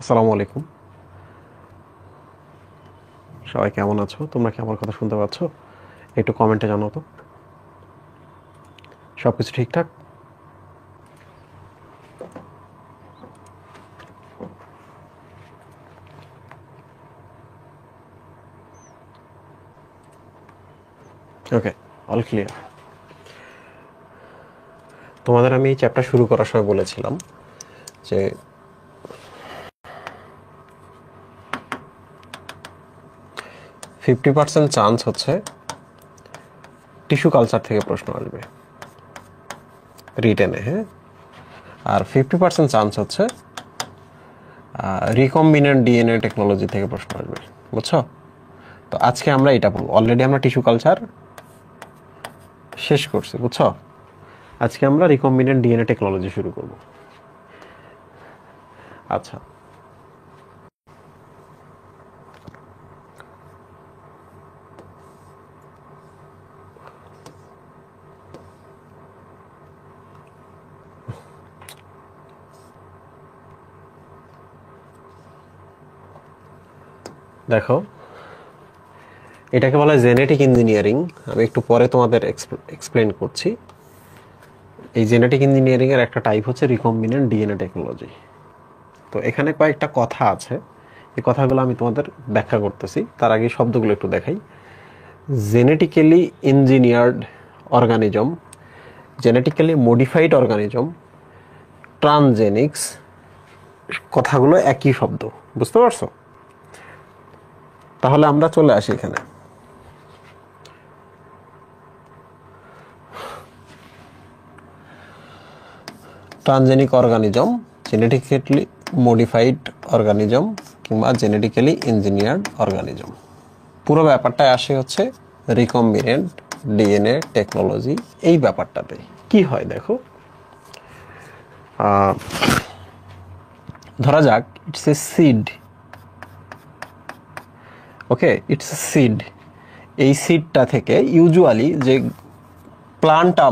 আসসালামু আলাইকুম। সবাই কেমন আছো? তোমরা কি আমার কথা শুনতে পাচ্ছ? একটু কমেন্টে জানাও তো। সবকিছু ঠিকঠাক? ওকে, অল ক্লিয়ার। তোমাদের আমি এই চ্যাপ্টার শুরু করার সময় বলেছিলাম যে 50% চান্স হচ্ছে টিস্যু কালচার থেকে প্রশ্ন আসবে রিটেনে, হ্যাঁ। আর 50% চান্স হচ্ছে রিকম্বিনেন্ট ডিএনএ টেকনোলজি থেকে প্রশ্ন আসবে, বুঝছো? তো আজকে আমরা এটা বলবো। অলরেডি আমরা টিস্যু কালচার শেষ করছি, বুঝছো? আজকে আমরা রিকম্বিনেন্ট ডিএনএ টেকনোলজি শুরু করব। আচ্ছা, দেখো, এটাকে বলা হয় জেনেটিক ইঞ্জিনিয়ারিং। আমি একটু পরে তোমাদের এক্সপ্লেন করছি। এই জেনেটিক ইঞ্জিনিয়ারিং এর একটা টাইপ হচ্ছে রিকম্বিনেন্ট ডিএনএ টেকনোলজি। তো এখানে কয়েকটা কথা আছে, এই কথাগুলো আমি তোমাদের ব্যাখ্যা করতেছি। তার আগে শব্দগুলো একটু দেখাই। Genetically engineered organism, genetically modified organism, transgenics, কথাগুলো একই শব্দ, বুঝতে পারছো? তাহলে আমরা চলে আসি এখানে। Transgenic organism, genetically modified organism কিংবা জেনেটিক্যালি ইঞ্জিনিয়ার্ড অর্গানিজম, পুরো ব্যাপারটা আসে হচ্ছে রিকম্বিনেন্ট ডিএনএ টেকনোলজি। এই ব্যাপারটাতে কি হয় দেখো, ধরা যাক it's a seed. Okay, it's a seed. এই সিডটা থেকে ইউজুয়ালি যে প্লান্টটা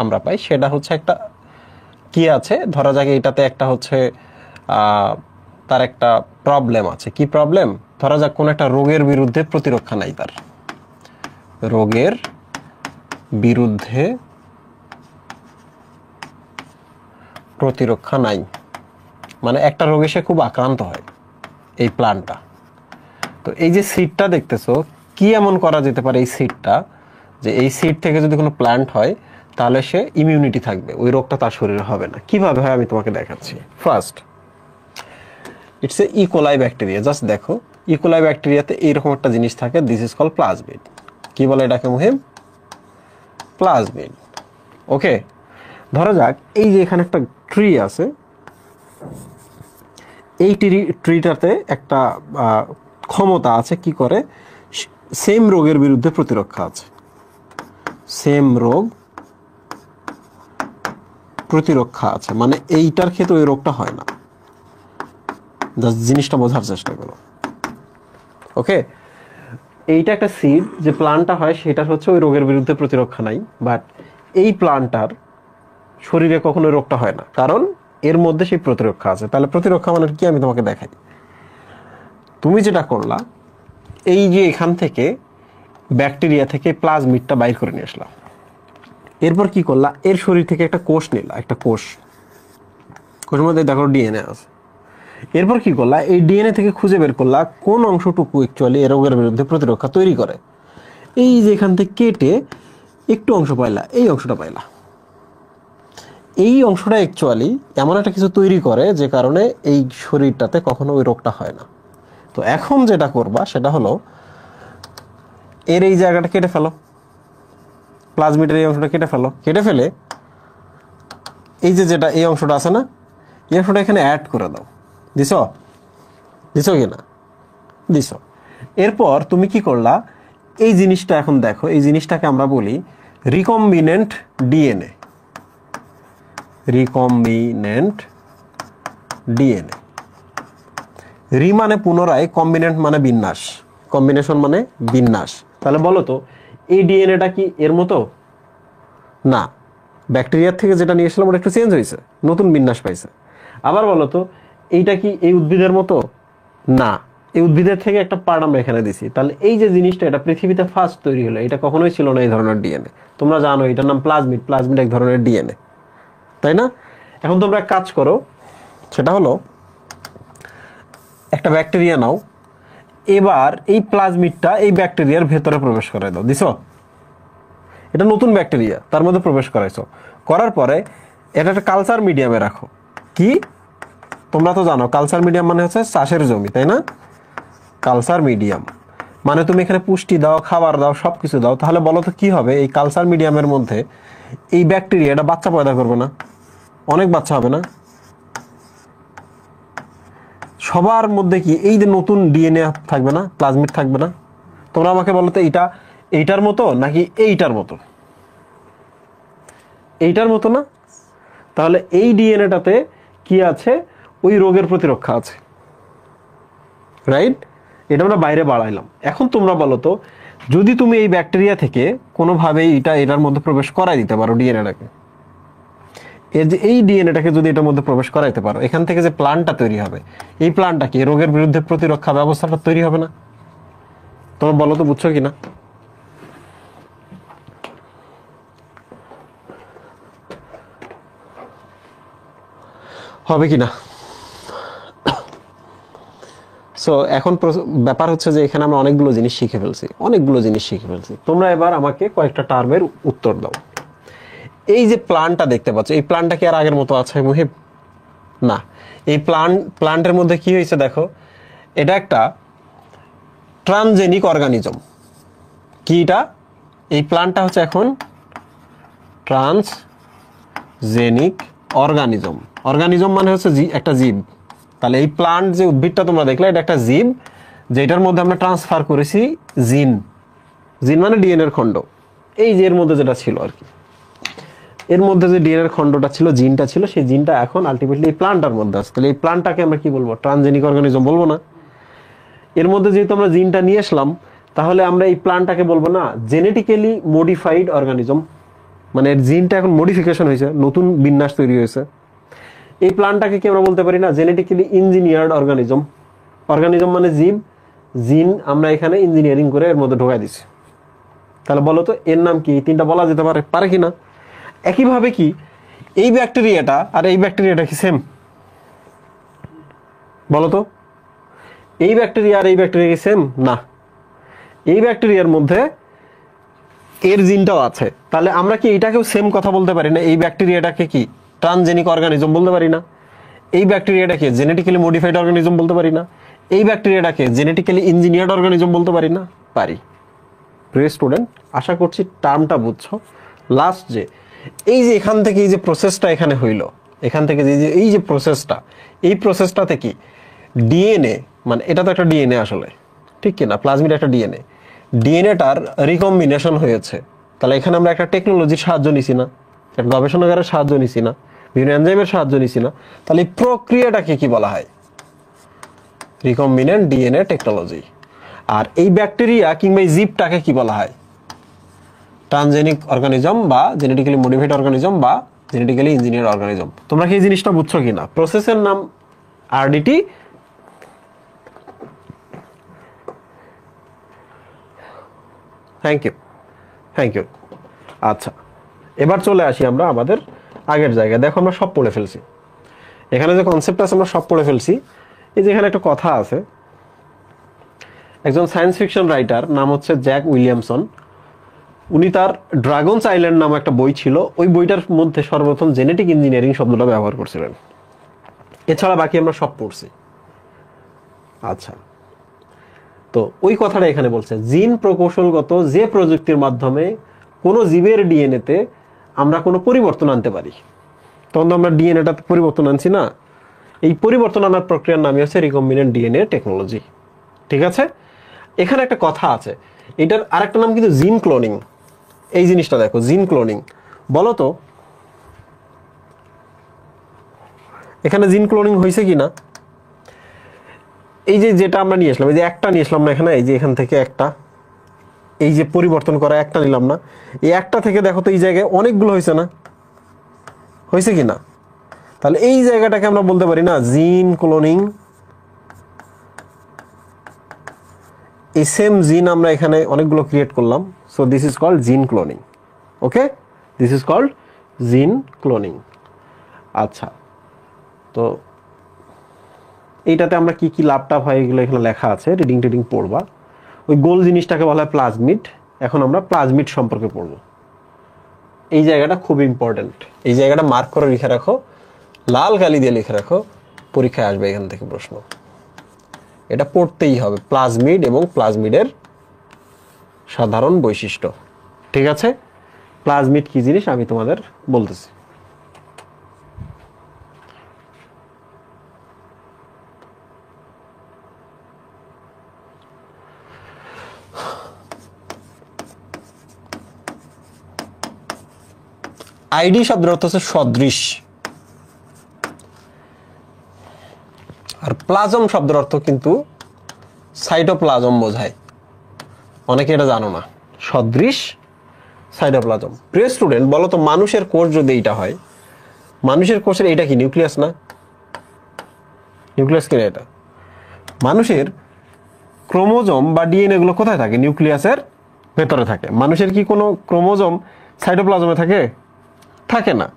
আমরা পাই, সেটা হচ্ছে একটা কি আছে, ধরা যাক এটাতে একটা হচ্ছে তার একটা প্রবলেম আছে। কি প্রবলেম? ধরা যাক কোন একটা রোগের বিরুদ্ধে প্রতিরক্ষা নাই, তার রোগের বিরুদ্ধে প্রতিরক্ষা নাই, মানে একটা রোগে সে খুব আক্রান্ত হয় এই প্লান্টটা। তো এই যে সিডটা দেখতেছো, কি এমন করা যেতে পারে এই সিডটা, যে এই সিড থেকে যদি কোনো প্ল্যান্ট হয় তাহলে সে ইমিউনিটি থাকবে, ওই রোগটা তার শরীরে হবে না। কিভাবে হয় আমি তোমাকে দেখাচ্ছি। First, it's a E. coli bacteria. Just দেখো, ইকোলাই ব্যাকটেরিয়াতে এইরকম একটা জিনিস থাকে, দিস ইজ কল প্লাজমিড। কি বলে এটাকে মুহিম? প্লাজমিড। ওকে, ধরা যাক এই যে এখানে একটা ট্রি আছে, এই ট্রিটাতে একটা ক্ষমতা আছে, কি করে, সেম রোগের বিরুদ্ধে প্রতিরক্ষা আছে, সেম রোগ প্রতিরক্ষা আছে, মানে এইটার ক্ষেত্রে ওই রোগটা হয় না। জাস্ট জিনিসটা বোঝার চেষ্টা করো। ওকে, এইটা একটা সিড, যে প্লান্টটা হয় সেটার হচ্ছে ওই রোগের বিরুদ্ধে প্রতিরক্ষা নাই, বাট এই প্লান্টটার শরীরে কখনো রোগটা হয় না, কারণ এর মধ্যে সেই প্রতিরক্ষা আছে। তাহলে প্রতিরক্ষা মানে কি আমি তোমাকে দেখাই। তুমি যেটা করলা, এই যে এখান থেকে ব্যাকটেরিয়া থেকে প্লাজমিডটা বাইর করে নিয়ে আসলাম, এরপর কি করলা, এর শরীর থেকে একটা কোষ নিলা, একটা কোষের মধ্যে দেখো ডিএনএ আছে। এরপর কি করলা, এই ডিএনএ থেকে খুঁজে বের করলা কোন অংশটুকু অ্যাকচুয়ালি এই রোগের বিরুদ্ধে প্রতিরক্ষা তৈরি করে। এই যে এখান থেকে কেটে একটু অংশ পাইলা, এই অংশটা পাইলা। এই অংশটা অ্যাকচুয়ালি এমন একটা কিছু তৈরি করে যে কারণে এই শরীরটাতে কখনো ওই রোগটা হয় না। তো এখন যেটা করবা সেটা হলো, এর এই জায়গাটা কেটে ফেলো, প্লাজমিডের এই অংশটা কেটে ফেলে এই যে যেটা এই অংশটা আছে না, এই অংশটা এখানে অ্যাড করে দাও। দিছো কি না? দিছো। এরপর তুমি কি করলা, এই জিনিসটা এখন দেখো, এই জিনিসটাকে আমরা বলি রিকম্বিনেন্ট ডিএনএ। রিকম্বিনেন্ট ডিএনএ, রি মানে পুনরায়, কম্বিনেন্ট মানে বিন্যাস, কম্বিনেশন মানে বিন্যাস। তাহলে বলো তো, এই ডিএনএটা কি এর মতো? না, ব্যাকটেরিয়ার থেকে যেটা নিয়ে এসেছিলাম ওটা একটু চেঞ্জ হয়েছে, নতুন বিন্যাস পাইছে। আবার বলো তো এইটা কি এই উদ্ভিদের মতো? না, এই উদ্ভিদের থেকে একটা পার্ট আমরা এখানে দিছি। তাহলে এই যে জিনিসটা, এটা পৃথিবীতে ফার্স্ট তৈরি হলো, এটা কখনোই ছিল না এই ধরনের ডিএনএ। তোমরা জানো এটার নাম প্লাজমিড। প্লাজমিড এক ধরনের ডিএনএ, তাই না? এখন তোমরা এক কাজ করো, সেটা হলো একটা ব্যাকটেরিয়া নাও, এবার এই প্লাজমিডটা এই ব্যাকটেরিয়ার ভেতরে প্রবেশ করাই দাও। দিছো? এটা নতুন ব্যাকটেরিয়া, তার মধ্যে প্রবেশ করাইছো। করার পরে এটা একটা কালচার মিডিয়ামে রাখো। কি? তোমরা তো জানো কালচার মিডিয়াম মানে হচ্ছে চাষের জমি, তাই না? কালচার মিডিয়াম মানে তুমি এখানে পুষ্টি দাও, খাবার দাও, সবকিছু দাও। তাহলে বলো তো কি হবে? এই কালচার মিডিয়ামের মধ্যে এই ব্যাকটেরিয়াটা বাচ্চা পয়দা করবে না? অনেক বাচ্চা হবে না? সবার মধ্যে কি এই যে নতুন ডিএনএ থাকবে না, প্লাজমিড থাকবে না? তোমরা আমাকে বলো তো এইটার মতো নাকি এইটার মতো? এইটার মতো না? তাহলে এই ডিএনএটাতে কি আছে? ওই রোগের প্রতিরক্ষা আছে, রাইট? এটা আমরা বাইরে বাড়াইলাম। এখন তোমরা বলো তো, যদি তুমি এই ব্যাকটেরিয়া থেকে কোনোভাবে এটার মধ্যে প্রবেশ করাই দিতে পারো ডিএনএটাকে, এই ডিএনএটাকে যদি এটার মধ্যে প্রবেশ করাইতে পারো, এখান থেকে যে প্লান্টটা তৈরি হবে, এই প্লান্টটা কি রোগের বিরুদ্ধে প্রতিরক্ষা ব্যবস্থাটা তৈরি হবে না? তোমরা বলো তো, বুঝছো কিনা? হবে কিনা? সো এখন ব্যাপার হচ্ছে যে এখানে আমরা অনেকগুলো জিনিস শিখে ফেলছি। তোমরা এবার আমাকে কয়েকটা টার্মের উত্তর দাও। এই যে প্লান্টটা দেখতে পাচ্ছ, এই প্লান্টটা কি আর আগের মতো আছে মুহিব? না। এই প্লান্টের মধ্যে কি হয়েছে দেখো, এটা একটা ট্রান্সজেনিক অর্গানিজম। কি এটা? এই প্লান্টটা হচ্ছে এখন ট্রান্সজেনিক অর্গানিজম। অর্গানিজম মানে হচ্ছে একটা জীব। তাহলে এই প্লান্ট যে উদ্ভিদটা তোমরা দেখলে, এটা একটা জীব, যেটার মধ্যে আমরা ট্রান্সফার করেছি জিন। জিন মানে ডিএনএর খণ্ড। এই যে এর মধ্যে যেটা ছিল আর কি, এর মধ্যে যে ডিএনএর খণ্ডটা ছিল, জিনটা ছিল, সেই জিনটা এখন আলটিমেটলি এই প্লান্টটার মধ্যে আছে। তাহলে এই প্লান্টটাকে আমরা কি বলবো? ট্রান্সজেনিক অর্গানিজম বলবো না? এর মধ্যে যেহেতু আমরা জিনটা নিয়ে আসলাম, তাহলে আমরা এই প্লান্টটাকে বলবো না জেনেটিক্যালি মডিফাইড অর্গানিজম? মানে এর জিনটা এখন মডিফিকেশন হয়েছে, নতুন বিন্যাস তৈরি হয়েছে। এই প্লান্টটাকে কি আমরা বলতে পারি না জেনেটিক্যালি ইঞ্জিনিয়ার্ড অর্গানিজম? অর্গানিজম মানে জীব, জিন আমরা এখানে ইঞ্জিনিয়ারিং করে এর মধ্যে ঢোকাই দিছি। তাহলে বলো তো এর নাম কি? তিনটা বলা যেতে পারে কি না? একইভাবে কি এই ব্যাকটেরিয়াটা আর এই ব্যাকটেরিয়াটা কি সেম? বলো তো, এই ব্যাকটেরিয়া আর এই ব্যাকটেরিয়া কি সেম? না। এই ব্যাকটেরিয়ার মধ্যে এর জিনটাও আছে। তাহলে আমরা কি এটাকেও সেম কথা বলতে পারি না? এই ব্যাকটেরিয়াটাকে কি ট্রান্সজেনিক অর্গানিজম বলতে পারি না? এই ব্যাকটেরিয়াটাকে জেনেটিক্যালি মডিফাইড অর্গানিজম বলতে পারি না? এই ব্যাকটেরিয়াটাকে জেনেটিক্যালি ইঞ্জিনিয়ার্ড অর্গানিজম বলতে পারি না? পারি। প্রিয় স্টুডেন্ট, আশা করছি টার্মটা বুঝছো। লাস্ট যে এই যে এখান থেকে এই যে প্রসেসটা এখানে হইলো, এখান থেকে যে এই যে প্রসেসটা, এই প্রসেসটাতে কি ডিএনএ, মানে এটা তো একটা ডিএনএ আসলে, ঠিক কিনা? প্লাজমিড একটা ডিএনএটার রিকম্বিনেশন হয়েছে। তাহলে এখানে আমরা একটা টেকনোলজির সাহায্য নিছি না? একটা গবেষণাগারের সাহায্য নিছি না? বিভিন্ন এনজাইমের সাহায্য নিছি না? তাহলে এই প্রক্রিয়াটাকে কি বলা হয়? Recombinant DNA technology. আর এই ব্যাকটেরিয়া কিংবা এই জীবটাকে কি বলা হয়? ট্রান্সজেনিক অর্গানিজম বা জেনেটিক্যালি মডিফাইড অর্গানিজম বা জেনেটিক্যালি ইঞ্জিনিয়ার অর্গানিজম। তোমরা কি এই জিনিসটা বুঝছো কিনা? প্রসেসের নাম আরডিটি। Thank you. আচ্ছা, এবার চলে আসি আমরা আমাদের আগের জায়গায়। দেখো আমরা সব পড়ে ফেলছি, এখানে যে কনসেপ্ট আছে আমরা সব পড়ে ফেলছি। এই যে এখানে একটা কথা আছে, একজন সায়েন্স ফিকশন রাইটার নাম হচ্ছে জ্যাক উইলিয়ামসন, উনি তার ড্রাগনস আইল্যান্ড নামে একটা বই ছিল, ওই বইটার মধ্যে সর্বপ্রথম জেনেটিক ইঞ্জিনিয়ারিং শব্দটা ব্যবহার করছিলেন। এছাড়া বাকি আমরা সব পড়ছি। আচ্ছা, তো ওই কথাটা এখানে বলছে, জিন প্রকৌশলগত যে প্রযুক্তির মাধ্যমে কোনো জীবের ডিএনএতে আমরা কোনো পরিবর্তন আনতে পারি। তখন তো আমরা ডিএনএটাতে পরিবর্তন আনছি না? এই পরিবর্তন আনার প্রক্রিয়ার নামই হচ্ছে রিকম্বিনেন্ট ডিএনএ টেকনোলজি। ঠিক আছে? এখানে একটা কথা আছে, এটার আরেকটা নাম কিন্তু জিন ক্লোনিং। এই জিনিসটা দেখো, জিন ক্লোনিং। বলো তো এখানে জিন ক্লোনিং হয়েছে কি না? এই যে যেটা আমরা নিয়ে আসলাম, এই যে একটা নিয়ে আসলাম না এখানে, এই যে এখান থেকে একটা, এই যে পরিবর্তন করা একটা নিলাম না, এই একটা থেকে দেখো তো এই জায়গায় অনেকগুলো হয়েছে না? হয়েছে কি না? তাহলে এই জায়গাটাকে আমরা বলতে পারি না জিন ক্লোনিং। এই সেম জিন আমরা এখানে অনেকগুলো ক্রিয়েট করলাম, so this is called gene cloning. Okay, this is called gene cloning. আচ্ছা, তো এইটাতে আমরা কি কি লাভ টাভ হয় এগুলো এখানে লেখা আছে, রিডিং টিডিং পড়বা। ওই গোল জিনিসটাকে বলা হয় প্লাজমিড। এখন আমরা প্লাজমিড সম্পর্কে পড়বো। এই জায়গাটা খুব ইম্পর্টেন্ট, এই জায়গাটা মার্ক করে লিখে রাখো, লাল কালি দিয়ে লিখে রাখো, পরীক্ষায় আসবে এখান থেকে প্রশ্ন। এটা পড়তেই হবে, প্লাজমিড এবং প্লাজমিডের সাধারণ বৈশিষ্ট্য। ঠিক আছে, প্লাজমিড কি জিনিস আমি তোমাদের বলতেছি। আইডি শব্দের অর্থ হচ্ছে সদৃশ, আর প্লাজম শব্দের অর্থ কিন্তু সাইটোপ্লাজম বোঝায়। অনেকে এটা জানো না, সদৃশ সাইটোপ্লাজম। প্রিয় স্টুডেন্ট, বলো তো মানুষের কোষ যদি এইটা হয়, মানুষের কোষের এইটা কি নিউক্লিয়াস না? নিউক্লিয়াস কিনা এটা? মানুষের ক্রোমোজোম বা ডিএনএ গুলো কোথায় থাকে? নিউক্লিয়াসের ভেতরে থাকে। মানুষের কি কোনো ক্রোমোজোম সাইটোপ্লাজমে থাকে? থাকে না।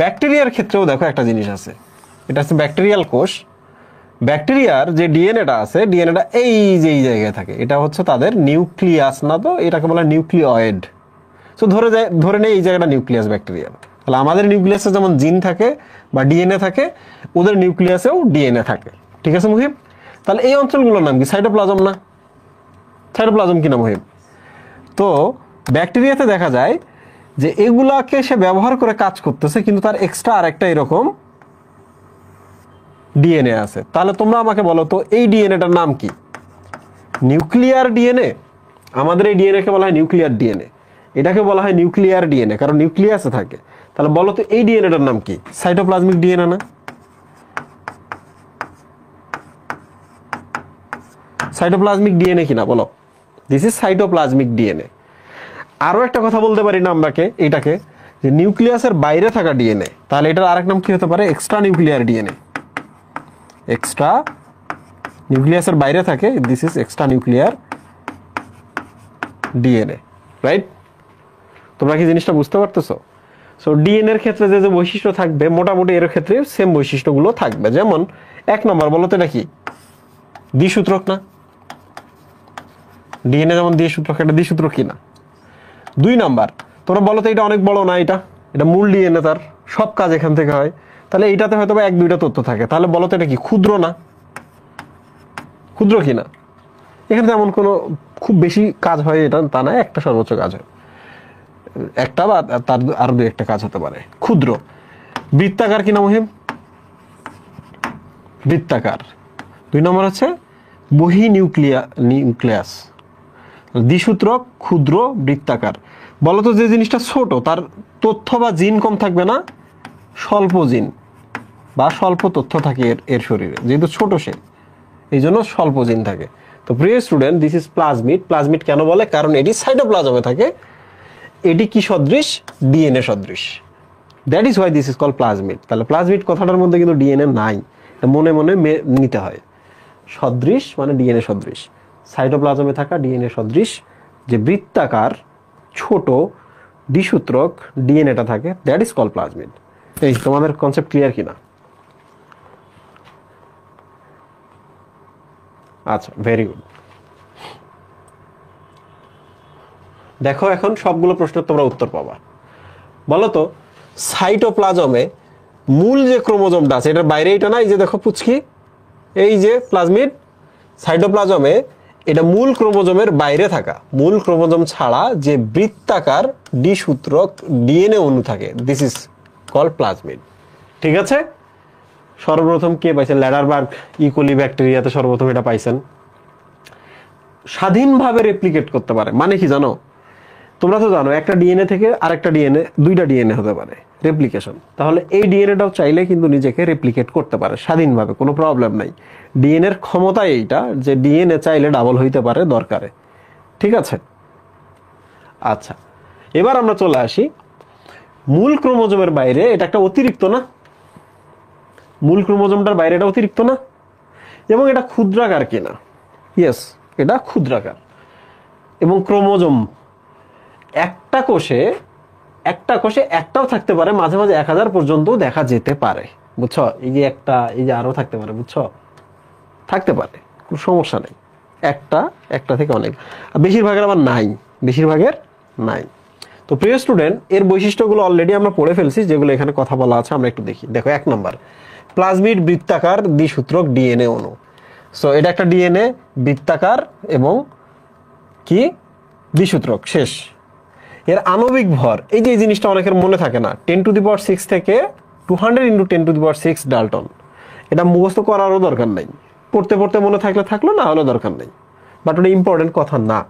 ব্যাকটেরিয়ার ক্ষেত্রেও দেখো একটা জিনিস আছে, এটা হচ্ছে ব্যাকটেরিয়াল কোষ। ব্যাকটেরিয়ার যে ডিএনএটা আছে, ডিএনএটা এই যে এই জায়গায় থাকে, এটা হচ্ছে তাদের নিউক্লিয়াস না, তো এটাকে বলা হয় নিউক্লিয়েড। সো ধরে নেই এই জায়গাটা নিউক্লিয়াস ব্যাকটেরিয়ার। তাহলে আমাদের নিউক্লিয়াসে যেমন জিন থাকে বা ডিএনএ থাকে, ওদের নিউক্লিয়াসেও ডিএনএ থাকে। ঠিক আছে মুহিব? তাহলে এই অঞ্চলগুলোর নাম কি? সাইটোপ্লাজম না? সাইটোপ্লাজম কিনা মুহিব? তো ব্যাকটেরিয়াতে দেখা যায় যে এগুলাকে সে ব্যবহার করে কাজ করতেছে, কিন্তু তার এক্সট্রা আরেকটা এরকম ডিএনএ আছে। তাহলে তোমরা আমাকে বলো তো এই ডিএনএটার নাম কি? Nuclear DNA. আমাদের এই ডিএনএ কে বলা হয় নিউক্লিয়ার ডিএনএ, এটাকে বলা হয় নিউক্লিয়ার ডিএনএ, কারণ নিউক্লিয়াসে থাকে। তাহলে বলো তো এই ডিএনএটার নাম কি? সাইটোপ্লাজমিক ডিএনএ না? সাইটোপ্লাজমিক ডিএনএ কিনা বলো? This is cytoplasmic DNA. আরো একটা কথা বলতে পারি না আমরাকে এটাকে, যে নিউক্লিয়াসের বাইরে থাকা ডিএনএ, তাহলে এটার আরেক নাম কি হতে পারে? Extra nuclear DNA. এক্সট্রা নিউক্লিয়াসের বাইরে থাকে, this is extra nuclear DNA. Right? তোমরা কি জিনিসটা বুঝতে পারতেছো? সো ডিএনএ এর ক্ষেত্রে যে যে বৈশিষ্ট্য থাকবে, মোটামুটি এর ক্ষেত্রে সেম বৈশিষ্ট্যগুলো থাকবে। যেমন এক নম্বর, বলো তো এটা কি? দ্বিসূত্রক না? ডিএনএ যেমন দ্বিসূত্রক, এটা দ্বিসূত্রক কিনা? দুই নাম্বার, তোমরা বলো তো এটা অনেক বড় না? এটা মূল ডিএনএ, তার সব কাজ এখান থেকে হয়। তাহলে এইটাতে হয়তো এক দুইটা তথ্য থাকে। তাহলে বলো তো এটা কি? ক্ষুদ্র না? ক্ষুদ্র কিনা? এখানে তেমন কোনো খুব বেশি কাজ হয় এটা তা না, একটা সর্বোচ্চ কাজ হয়, একটা বা তার আরো দুই একটা কাজ হতে পারে। ক্ষুদ্র। বৃত্তাকার কিনা মুহিম? বৃত্তাকার। দুই নম্বর হচ্ছে বহি নিউক্লিয়াস। দ্বিসূত্রক, ক্ষুদ্র, বৃত্তাকার। বলতো যে জিনিসটা ছোট, তার তথ্য বা জিন কম থাকবে না? স্বল্প জিন বা স্বল্প তথ্য থাকে এর শরীরে, যেহেতু ছোট সে, এই জন্য স্বল্প জিন থাকে। তো প্রিয় student, this is plasmid. Plasmid কেন বলে? কারণ এটি সাইটোপ্লাজমে থাকে। এটি কি সদৃশ? ডিএনএ সদৃশ। That is why this is called plasmid. তাহলে প্লাজমিড কথাটার মধ্যে কিন্তু ডিএনএ নাই, মনে মনে নিতে হয়। সদৃশ মানে ডিএনএ সদৃশ, সাইটোপ্লাজমে থাকা ডিএনএ সদৃশ, যে বৃত্তাকার ছোট দ্বিসূত্রক ডিএনএটা থাকে, দ্যাট ইজ কল্ড প্লাজমিড। এই তোমাদের কনসেপ্ট ক্লিয়ার কিনা? আচ্ছা, ভেরি গুড। দেখো এখন সবগুলো প্রশ্নের তোমরা উত্তর পাবা। বলো তো সাইটোপ্লাজমে মূল যে ক্রোমোজোমটা আছে, এটার বাইরে এটা না? এই যে দেখো পুচকি, এই যে প্লাজমিড, সাইটোপ্লাজমে এটা মূল ক্রোমোজোমের বাইরে থাকা, মূল ক্রোমোজোম ছাড়া যে বৃত্তাকার দ্বিসূত্রক ডিএনএ অণু থাকে, দিস ইজ কল্ড প্লাজমিড। ঠিক আছে? সর্বপ্রথম কে পাইছেন? ল্যাডারবার্গ ইকোলি ব্যাকটেরিয়াতে সর্বপ্রথম এটা পাইছেন। স্বাধীনভাবে রেপ্লিকেট করতে পারে মানে কি জানো? তোমরা তো জানো একটা ডিএনএ থেকে আরেকটা ডিএনএ, দুইটা ডিএনএ হতে পারে, রেপ্লিকেশন। তাহলে এই ডিএনএটাও চাইলে কিন্তু নিজেকে রেপ্লিকেট করতে পারে স্বাধীনভাবে, কোনো প্রবলেম নাই। ডিএনএর ক্ষমতা এইটা যে ডিএনএ চাইলে ডাবল হইতে পারে দরকারে। ঠিক আছে? আচ্ছা, এবার আমরা চলে আসি মূল ক্রোমোজোমের বাইরে, এটা একটা অতিরিক্ত না? মূল ক্রোমোজোমটার বাইরে, এটা অতিরিক্ত না? এবং এটা ক্ষুদ্রাকার কিনা? ইয়েস, এটা ক্ষুদ্রাকার। এবং ক্রোমোজোম একটা কোষে একটাও থাকতে পারে, মাঝে মাঝে 1000 পর্যন্ত দেখা যেতে পারে, বুঝছো? এই যে একটা, এই যে আরো থাকতে পারে, বুঝছো? থাকতে পারে, কোনো সমস্যা নেই। একটা থেকে অনেক, বেশিরভাগের আবার নাই, বেশিরভাগের নাই। তো প্রিয় স্টুডেন্ট, এর বৈশিষ্ট্যগুলো অলরেডি আমরা পড়ে ফেলছি, যেগুলো এখানে কথা বলা আছে আমরা একটু দেখি। দেখো 1 নম্বর, প্লাজমিড বৃত্তাকার দ্বিসূত্রক ডিএনএ অণু। সো এটা একটা ডিএনএ বৃত্তাকার এবং কি দ্বিসূত্রক, শেষ। এর আণবিক ভর, এই যে এই জিনিসটা অনেকের মনে থাকে না, 10⁶ থেকে 200 × 10⁶ ডাল্টন। এটা মুখস্থ করারও দরকার নেই, পড়তে পড়তে মনে থাকলে থাকলো, না হলে দরকার নেই, বাট ওটা ইম্পর্টেন্ট কথা না।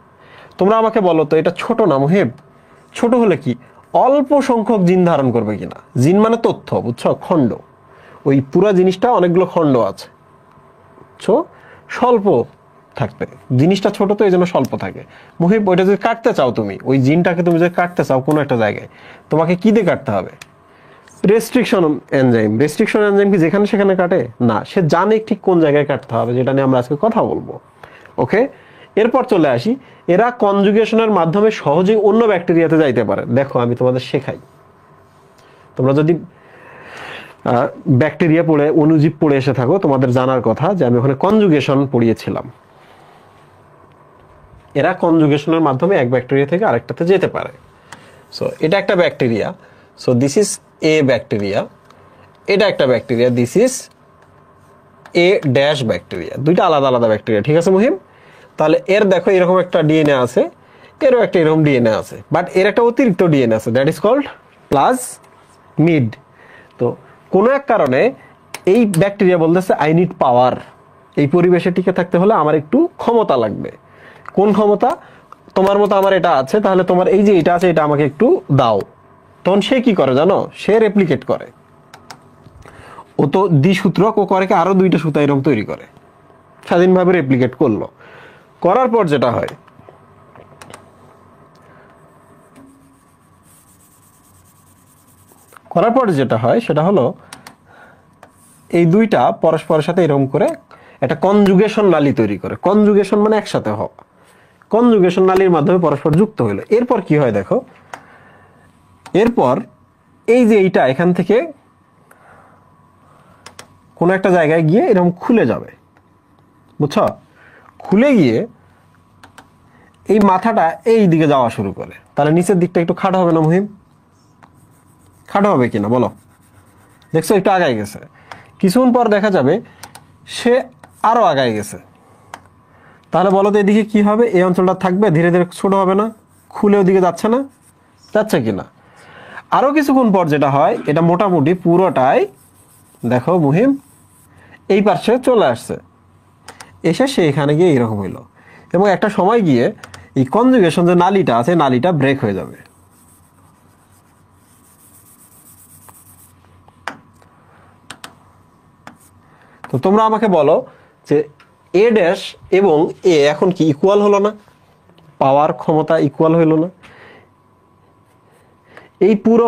তোমরা আমাকে বলো তো, এটা ছোট না মুহিব? ছোট হলে কি অল্প সংখ্যক জিন ধারণ করবে কিনা? জিন মানে তথ্য, বুঝছো? খণ্ড, ওই পুরো জিনিসটা অনেকগুলো খণ্ড আছে, বুঝছো? স্বল্প থাকবে জিনিসটা, ছোট তো এই জন্য স্বল্প থাকে। মুহিব, ওইটা যদি কাটতে চাও তুমি, ওই জিনটাকে তুমি যদি কাটতে চাও কোনো একটা জায়গায়, তোমাকে কি দিয়ে কাটতে হবে? Restriction enzyme. রেস্ট্রিকশন এনজাইম কি যেখানে সেখানে কাটে না, সে জানে ঠিক কোন জায়গায় কাটতে হবে, যেটা নিয়ে আমরা আজকে কথা বলবো। ওকে, এরপর চলে আসি, এরা কনজুগেশনের মাধ্যমে সহজেই অন্য ব্যাকটেরিয়াতে যাইতে পারে। দেখো আমি তোমাদের শেখাই, তোমরা যদি ব্যাকটেরিয়া পড়ে, অণুজীব পড়ে এসে থাকো, তোমাদের জানার কথা যে আমি ওখানে কনজুগেশন পড়িয়েছিলাম। এরা কনজুগেশনের মাধ্যমে এক ব্যাকটেরিয়া থেকে আরেকটাতে যেতে পারে। সো এটা একটা bacteria, so this is a bacteria. এটা একটা bacteria, this is a dash bacteria. দুইটা আলাদা আলাদা ব্যাকটেরিয়া, ঠিক আছে মুহিম? তাহলে এর দেখো এরকম একটা ডিএনএ আছে, এরও একটা এরকম ডিএনএ আছে, বাট এর একটা অতিরিক্ত ডিএনএ আছে, দ্যাট ইজ কল্ড প্লাজমিড। তো কোনো এক কারণে এই ব্যাকটেরিয়া বলতেছে আই নিড পাওয়ার, এই পরিবেশে টিকে থাকতে হলে আমার একটু ক্ষমতা লাগবে। কোন ক্ষমতা? তোমার মতো আমার এটা আছে, তাহলে তোমার এই যে এটা আছে এটা আমাকে একটু দাও। তখন সে কি করে জানো? সে রেপ্লিকেট করে। ও তো দ্বিসূত্রক, ও করে কি আরো 2টা সুতা এরকম তৈরি করে, স্বাধীনভাবে রেপ্লিকেট করলো। করার পর যেটা হয়, সেটা হলো এই দুইটা পরস্পরের সাথে এরকম করে একটা কনজুগেশন নালী তৈরি করে। কনজুগেশন মানে একসাথে হওয়া। কনজুগেশন নালীর মাধ্যমে পরস্পর যুক্ত হলো। এরপর কি হয় দেখো, এরপর এই যে এইটা এখান থেকে কোনো একটা জায়গায় গিয়ে এরকম খুলে যাবে, বুঝছো? খুলে গিয়ে এই মাথাটা এই দিকে যাওয়া শুরু করে, তাহলে নিচের দিকটা একটু খাটো হবে না মুহিম? খাটো হবে কিনা বলো? দেখছো একটু আগায় গেছে, কিছুক্ষণ পর দেখা যাবে সে আরো আগায় গেছে। তাহলে বলো তো এদিকে কি হবে? এই অঞ্চলটা থাকবে, ধীরে ধীরে ছোট হবে না? খুলে ওদিকে যাচ্ছে না? যাচ্ছে কিনা? আরো কিছুক্ষণ পর যেটা হয়, এটা মোটামুটি পুরোটাই দেখো মুহিম এই পাশে চলে আসছে, এসে সে এখানে গিয়ে এরকম হইলো। এবং একটা সময় গিয়ে এই কনজুগেশন যে নালীটা আছে, নালীটা ব্রেক হয়ে যাবে। তো তোমরা আমাকে বলো যে এ ড্যাশ এবং এ এখন কি ইকুয়াল হলো না? পাওয়ার ক্ষমতা ইকুয়াল হইলো না? এই পুরো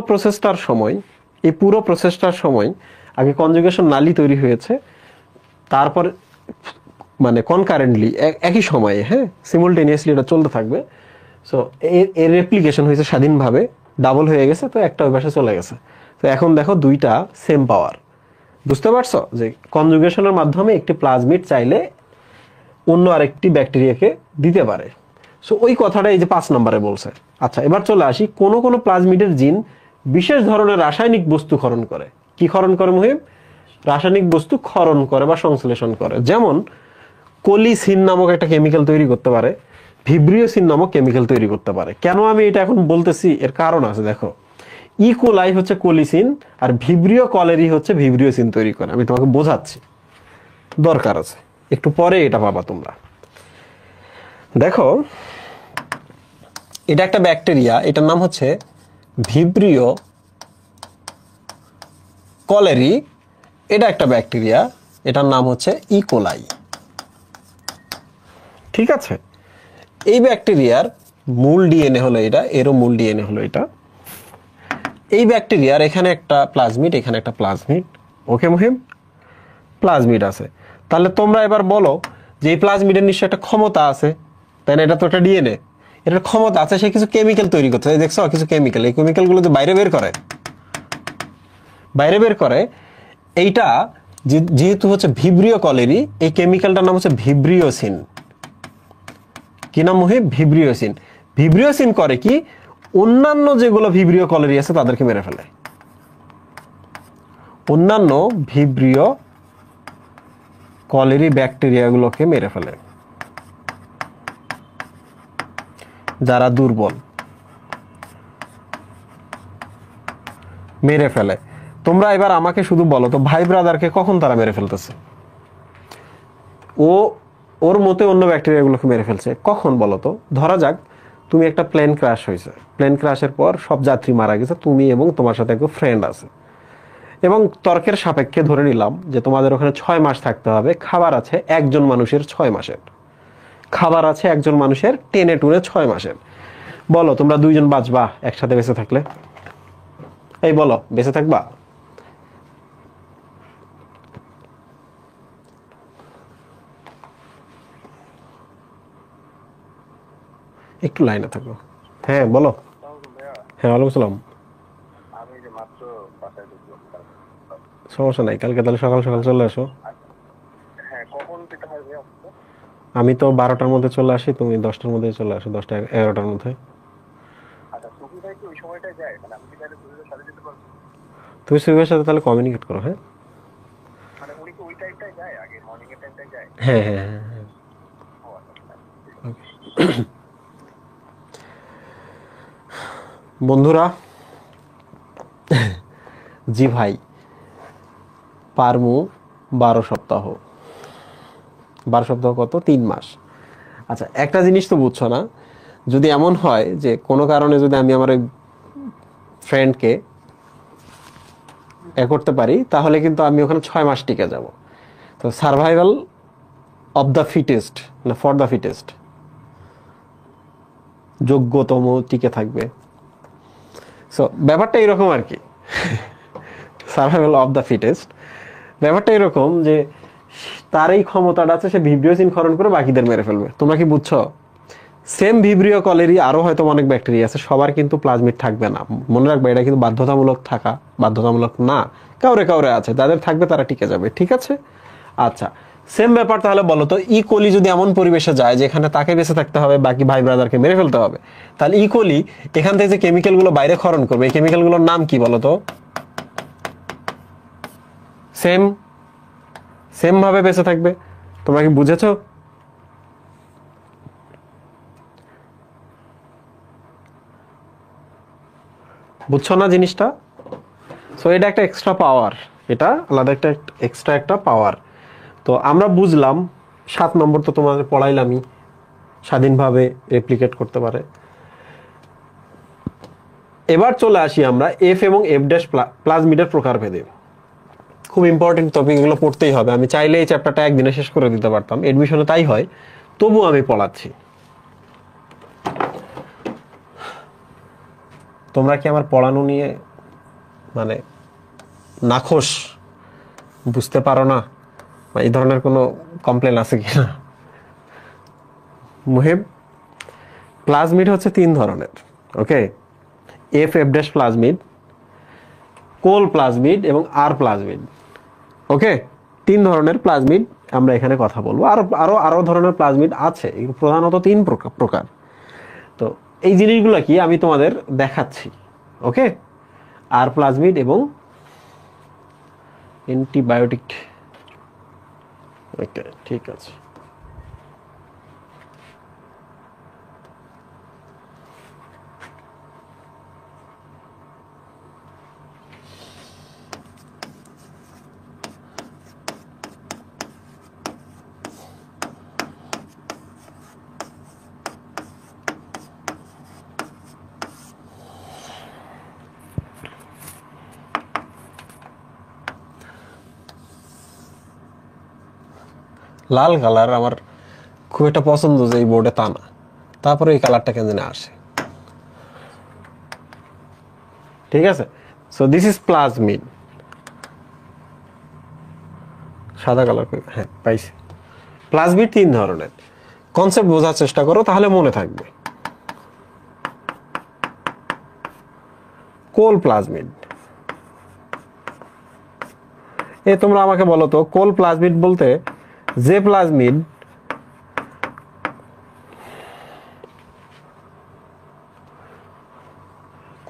প্রসেসটার সময় আগে কনজুগেশন নালী তৈরি হয়েছে, তারপর মানে কনকারেন্টলি একই সময়ে, হ্যাঁ, সিমুলটেনিয়াসলি এটা চলতে থাকবে। সো এর রেপ্লিকেশন হয়েছে স্বাধীনভাবে, ডাবল হয়ে গেছে, তো একটা ওই পাশে চলে গেছে। তো এখন দেখো দুইটা সেম পাওয়ার। বুঝতে পারছো যে কনজুগেশনের মাধ্যমে একটি প্লাজমিড চাইলে অন্য আরেকটি ব্যাকটেরিয়াকে দিতে পারে। সো ওই কথাটা এই যে 5 নম্বরে বলছে। আচ্ছা, এবার চলে আসি, কোন কোন প্লাজমিডের জিন বিশেষ ধরনের রাসায়নিক বস্তু ক্ষরণ করে। কি ক্ষরণ করে মুহিব? রাসায়নিক বস্তু ক্ষরণ করে বা সংশ্লেষণ করে। যেমন কোলিসিন নামক একটা কেমিক্যাল তৈরি করতে পারে, ভিব্রিওসিন নামক কেমিক্যাল তৈরি করতে পারে। কেন আমি এটা এখন বলতেছি, এর কারণ আছে। দেখো, ইকোলাই হচ্ছে কোলিসিন, আর ভিব্রিও কলেরি হচ্ছে ভিব্রিওসিন তৈরি করে। আমি তোমাকে বোঝাচ্ছি, দরকার আছে, একটু পরে এটা পাবা তোমরা। দেখো, এটা একটা ব্যাকটেরিয়া, এটার নাম হচ্ছে ভিব্রিও কলেরি। এটা একটা ব্যাকটেরিয়া, এটার নাম হচ্ছে ইকোলাই। ঠিক আছে, এই ব্যাকটেরিয়ার মূল ডিএনএ হলো এটা, এরও মূল ডিএনএ হলো এটা। এই ব্যাকটেরিয়ার এখানে একটা প্লাজমিড, এখানে একটা প্লাজমিড। ওকে মুহিম? প্লাজমিড আছে। তাহলে তোমরা এবার বলো যে এই প্লাজমিডের নিশ্চয়ই একটা ক্ষমতা আছে, তাই না? এটা তো একটা ডিএনএ, এটার ক্ষমতা আছে, সে কিছু কেমিক্যাল তৈরি করতে, দেখছো কিছু কেমিক্যাল, এই কেমিক্যালগুলো যে বাইরে বের করে, এইটা যেহেতু হচ্ছে ভিব্রিও কলেরি, এই কেমিক্যালটার নাম হচ্ছে ভিব্রিওসিন। কি নাম মুহে? ভিব্রিওসিন। ভিব্রিওসিন করে কি, অন্যান্য যেগুলো ভিব্রিও কলেরি আছে তাদেরকে মেরে ফেলে, অন্যান্য ভিব্রিও কলেরি ব্যাকটেরিয়াগুলোকে মেরে ফেলে, যারা দুর্বল, মেরে ফেলে। তোমরা এবার আমাকে শুধু বলো তো, ভাই ব্রাদারকে কখন তারা মেরে ফেলতেছে? ওর মতে অন্য ব্যাকটেরিয়াগুলোকে মেরে ফেলছে কখন বলো তো? ধরা যাক তুমি একটা প্লেন ক্র্যাশ হয়েছে, প্লেন ক্র্যাশের পর সব যাত্রী মারা গেছে, তুমি এবং তোমার সাথে একটা ফ্রেন্ড আছে, এবং তর্কের সাপেক্ষে ধরে নিলাম যে তোমাদের ওখানে 6 মাস থাকতে হবে, খাবার আছে একজন মানুষের 6 মাসের, খাবার আছে একজন মানুষের টেনে টুনে 6 মাসের। বলো তোমরা দুইজন বাঁচবা একসাথে বেঁচে থাকলে? এই বলো, বেঁচে থাকবা? একটু লাইনে থাকো। হ্যাঁ বলো। হ্যাঁ ওয়ালাইকুম আসসালাম। সমস্যা নাই, কালকে তাহলে সকাল সকাল চলে আসো। আমি তো 12টার মধ্যে চলে আসি, তুমি 10টার মধ্যে চলে আসো, 10টা 11টার মধ্যে। তুমি সুইবের সাথে তাহলে কমিউনিকেট করো। হ্যাঁ হ্যাঁ হ্যাঁ হ্যাঁ হ্যাঁ। বন্ধুরা, জি ভাই, পারমু 12 সপ্তাহ। 12 সপ্তাহ কত? 3 মাস। আচ্ছা একটা জিনিস তো বুঝছো না, যদি এমন হয় যে কোনো কারণে যদি আমি আমার ফ্রেন্ডকে করতে পারি, তাহলে কিন্তু আমি ওখানে 6 মাস টিকে যাব। তো সার্ভাইভাল অফ দ্য ফিটেস্ট, না ফর দ্য ফিটেস্ট, যোগ্যতম টিকে থাকবে। সো ব্যাপারটা এরকম আর কি, সার্ভাইভাল অফ দ্য ফিটেস্ট, ব্যাপারটা এরকম যে তার এই ক্ষমতাটা আছে, সে ভিব্রিওসিন ক্ষরণ করে বাকিদের মেরে ফেলবে। তোমরা কি বুঝছো? সেম ভিব্রিও কলেরি আরো হয়তো অনেক ব্যাকটেরিয়া আছে, সবার কিন্তু প্লাজমিড থাকবে না। মনে রাখবে এটা কিন্তু বাধ্যতামূলক থাকা, বাধ্যতামূলক না, কাউরে কাউরে আছে, যাদের থাকবে তারা টিকে যাবে। ঠিক আছে? আচ্ছা সেম ব্যাপার। তাহলে বলো তো, ই কোলি যদি এমন পরিবেশে যায় যেখানে তাকে বেঁচে থাকতে হবে, বাকি ভাই ব্রাদারকে মেরে ফেলতে হবে, তাহলে ই কোলি এখান থেকে যে কেমিক্যালগুলো বাইরে ক্ষরণ করবে, এই কেমিক্যালগুলোর নাম কি বলো তো? সেম সেম ভাবে বেঁচে থাকবে। তোমরা কি বুঝেছো? বুঝছো না জিনিসটা? সো এটা একটা এক্সট্রা পাওয়ার, এটা আলাদা একটা এক্সট্রা একটা পাওয়ার। তো আমরা বুঝলাম। 7 নম্বর তো তোমাদের পড়াইলামই, স্বাধীনভাবে রেপ্লিকেট করতে পারে। এবার চলে আসি আমরা এফ এবং এফ ড্যাশ প্লাজমিডের প্রকারভেদে। খুব ইম্পর্টেন্ট টপিক, এগুলো পড়তেই হবে। আমি চাইলে এই চ্যাপ্টারটা একদিনে শেষ করে দিতে পারতাম, এডমিশনে তাই হয়, তবু আমি পড়াচ্ছি। তোমরা কি আমার পড়ানো নিয়ে মানে নাখোশ, বুঝতে পারো না, বা এই ধরনের কোনো কমপ্লেন আছে কিনা? মুহেব, প্লাজমিড হচ্ছে 3 ধরনের। ওকে, এফ এফ ড্যাশ প্লাজমিড, কোল প্লাজমিড এবং আর প্লাজমিড। ওকে, 3 ধরনের প্লাজমিড আমরা এখানে কথা বলবো। আরো আরো আরো ধরনের প্লাজমিড আছে, এগুলো প্রধানত 3 প্রকার। তো এই জিনিসগুলো কি আমি তোমাদের দেখাচ্ছি। ওকে, আর প্লাজমিড এবং অ্যান্টিবায়োটিক। ওকে ঠিক আছে। লাল কালার আমার খুব একটা পছন্দ যে এই বোর্ডে, তা না, তারপরে এই কালারটা কেন জানি আসে। ঠিক আছে, সো দিস ইজ প্লাজমিড। সাদা কালার, হ্যাঁ পাইছি। প্লাজমিড 3 ধরনের, কনসেপ্ট বোঝার চেষ্টা করো তাহলে মনে থাকবে। কোল প্লাজমিড, তোমরা আমাকে বলো তো কোল প্লাজমিড বলতে যে প্লাজমিড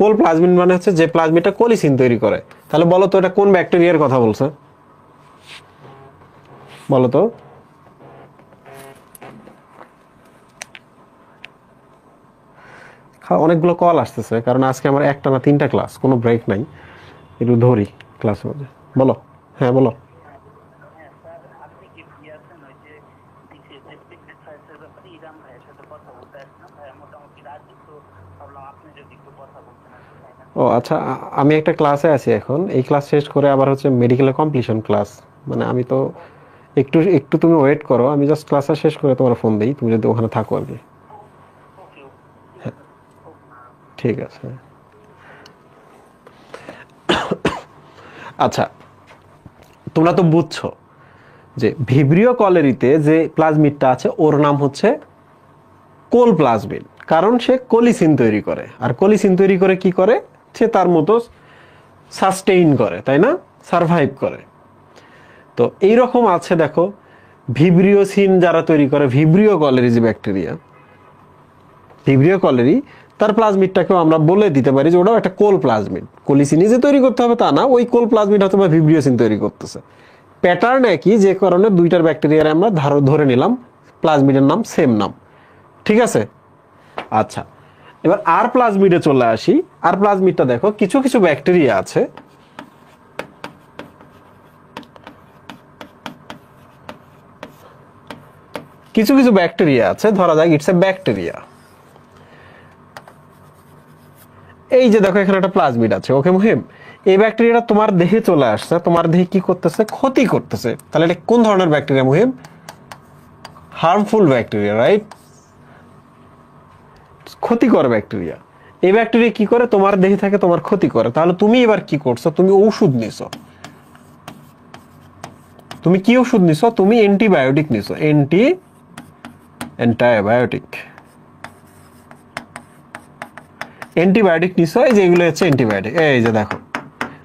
কোল প্লাজমিড মানে হচ্ছে যে প্লাজমিডটা কোলিসিন তৈরি করে। তাহলে বলো তো এটা কোন ব্যাকটেরিয়ার কথা বলছে, বলো তো? অনেকগুলো কল আসতেছে কারণ আজকে আমার একটা না 3টা ক্লাস, কোনো ব্রেক নাই, একটু ধরি ক্লাসের মধ্যে। বলো, হ্যাঁ বলো। ও আচ্ছা, আমি একটা ক্লাসে আছি এখন, এই ক্লাস শেষ করে আবার হচ্ছে মেডিকেলের কমপ্লিশন ক্লাস, মানে আমি তো একটু একটু তুমি ওয়েট করো, আমি জাস্ট ক্লাসটা শেষ করে তোমার ফোন দিই, তুমি যদি ওখানে থাকো আর কি। হ্যাঁ ঠিক আছে। আচ্ছা, তোমরা তো বুঝছো যে ভিব্রিও কলেরিতে যে প্লাজমিডটা আছে ওর নাম হচ্ছে কোল প্লাজমিড, কারণ সে কোলিসিন তৈরি করে, আর কোলিসিন তৈরি করে কি করে, সে তার মতো সাস্টেইন করে, তাই না, সারভাইভ করে। তো এইরকম আছে দেখো ভিব্রিওসিন যারা তৈরি করে, ভিব্রিও কলেরি যে ব্যাকটেরিয়া, ভিব্রিও কলেরি, তার প্লাজমিডটাকেও আমরা বলে দিতে পারি যে ওটাও একটা কোল প্লাজমিড। কোলিসিনই যে তৈরি করতে হবে তা না, ওই কোল প্লাজমিড হয়তো বা ভিব্রিওসিন তৈরি করতেছে, প্যাটার্ন একই, যে কারণে দুইটার ব্যাকটেরিয়ার আমরা ধরে নিলাম প্লাজমিডের নাম সেম নাম, ঠিক আছে। আচ্ছা, এবার আর প্লাজমিডে চলে আসি। আর প্লাজমিডটা দেখো কিছু কিছু ব্যাকটেরিয়া আছে, কিছু কিছু ব্যাকটেরিয়া আছে, ধরা যাক ইটস এ ব্যাকটেরিয়া। এই যে দেখো এখানে একটা প্লাজমিড আছে, ওকে মুহিম, এই ব্যাকটেরিয়াটা তোমার দেহে চলে আসছে, তোমার দেহে কি করতেছে, ক্ষতি করতেছে। তাহলে এটা কোন ধরনের ব্যাকটেরিয়া মুহিম? হার্মফুল ব্যাকটেরিয়া, রাইট, ক্ষতিকর ব্যাকটেরিয়া। এই ব্যাকটেরিয়া কি করে, তোমার দেহে থাকে, তোমার ক্ষতি করে। তাহলে তুমি এবার কি করছো, তুমি ওষুধ নিছো। তুমি কি ওষুধ নিছো? তুমি অ্যান্টিবায়োটিক নিছো, অ্যান্টিবায়োটিক অ্যান্টিবায়োটিক নিছো। এই যে এগুলো হচ্ছে অ্যান্টিবায়োটিক, এই যে দেখো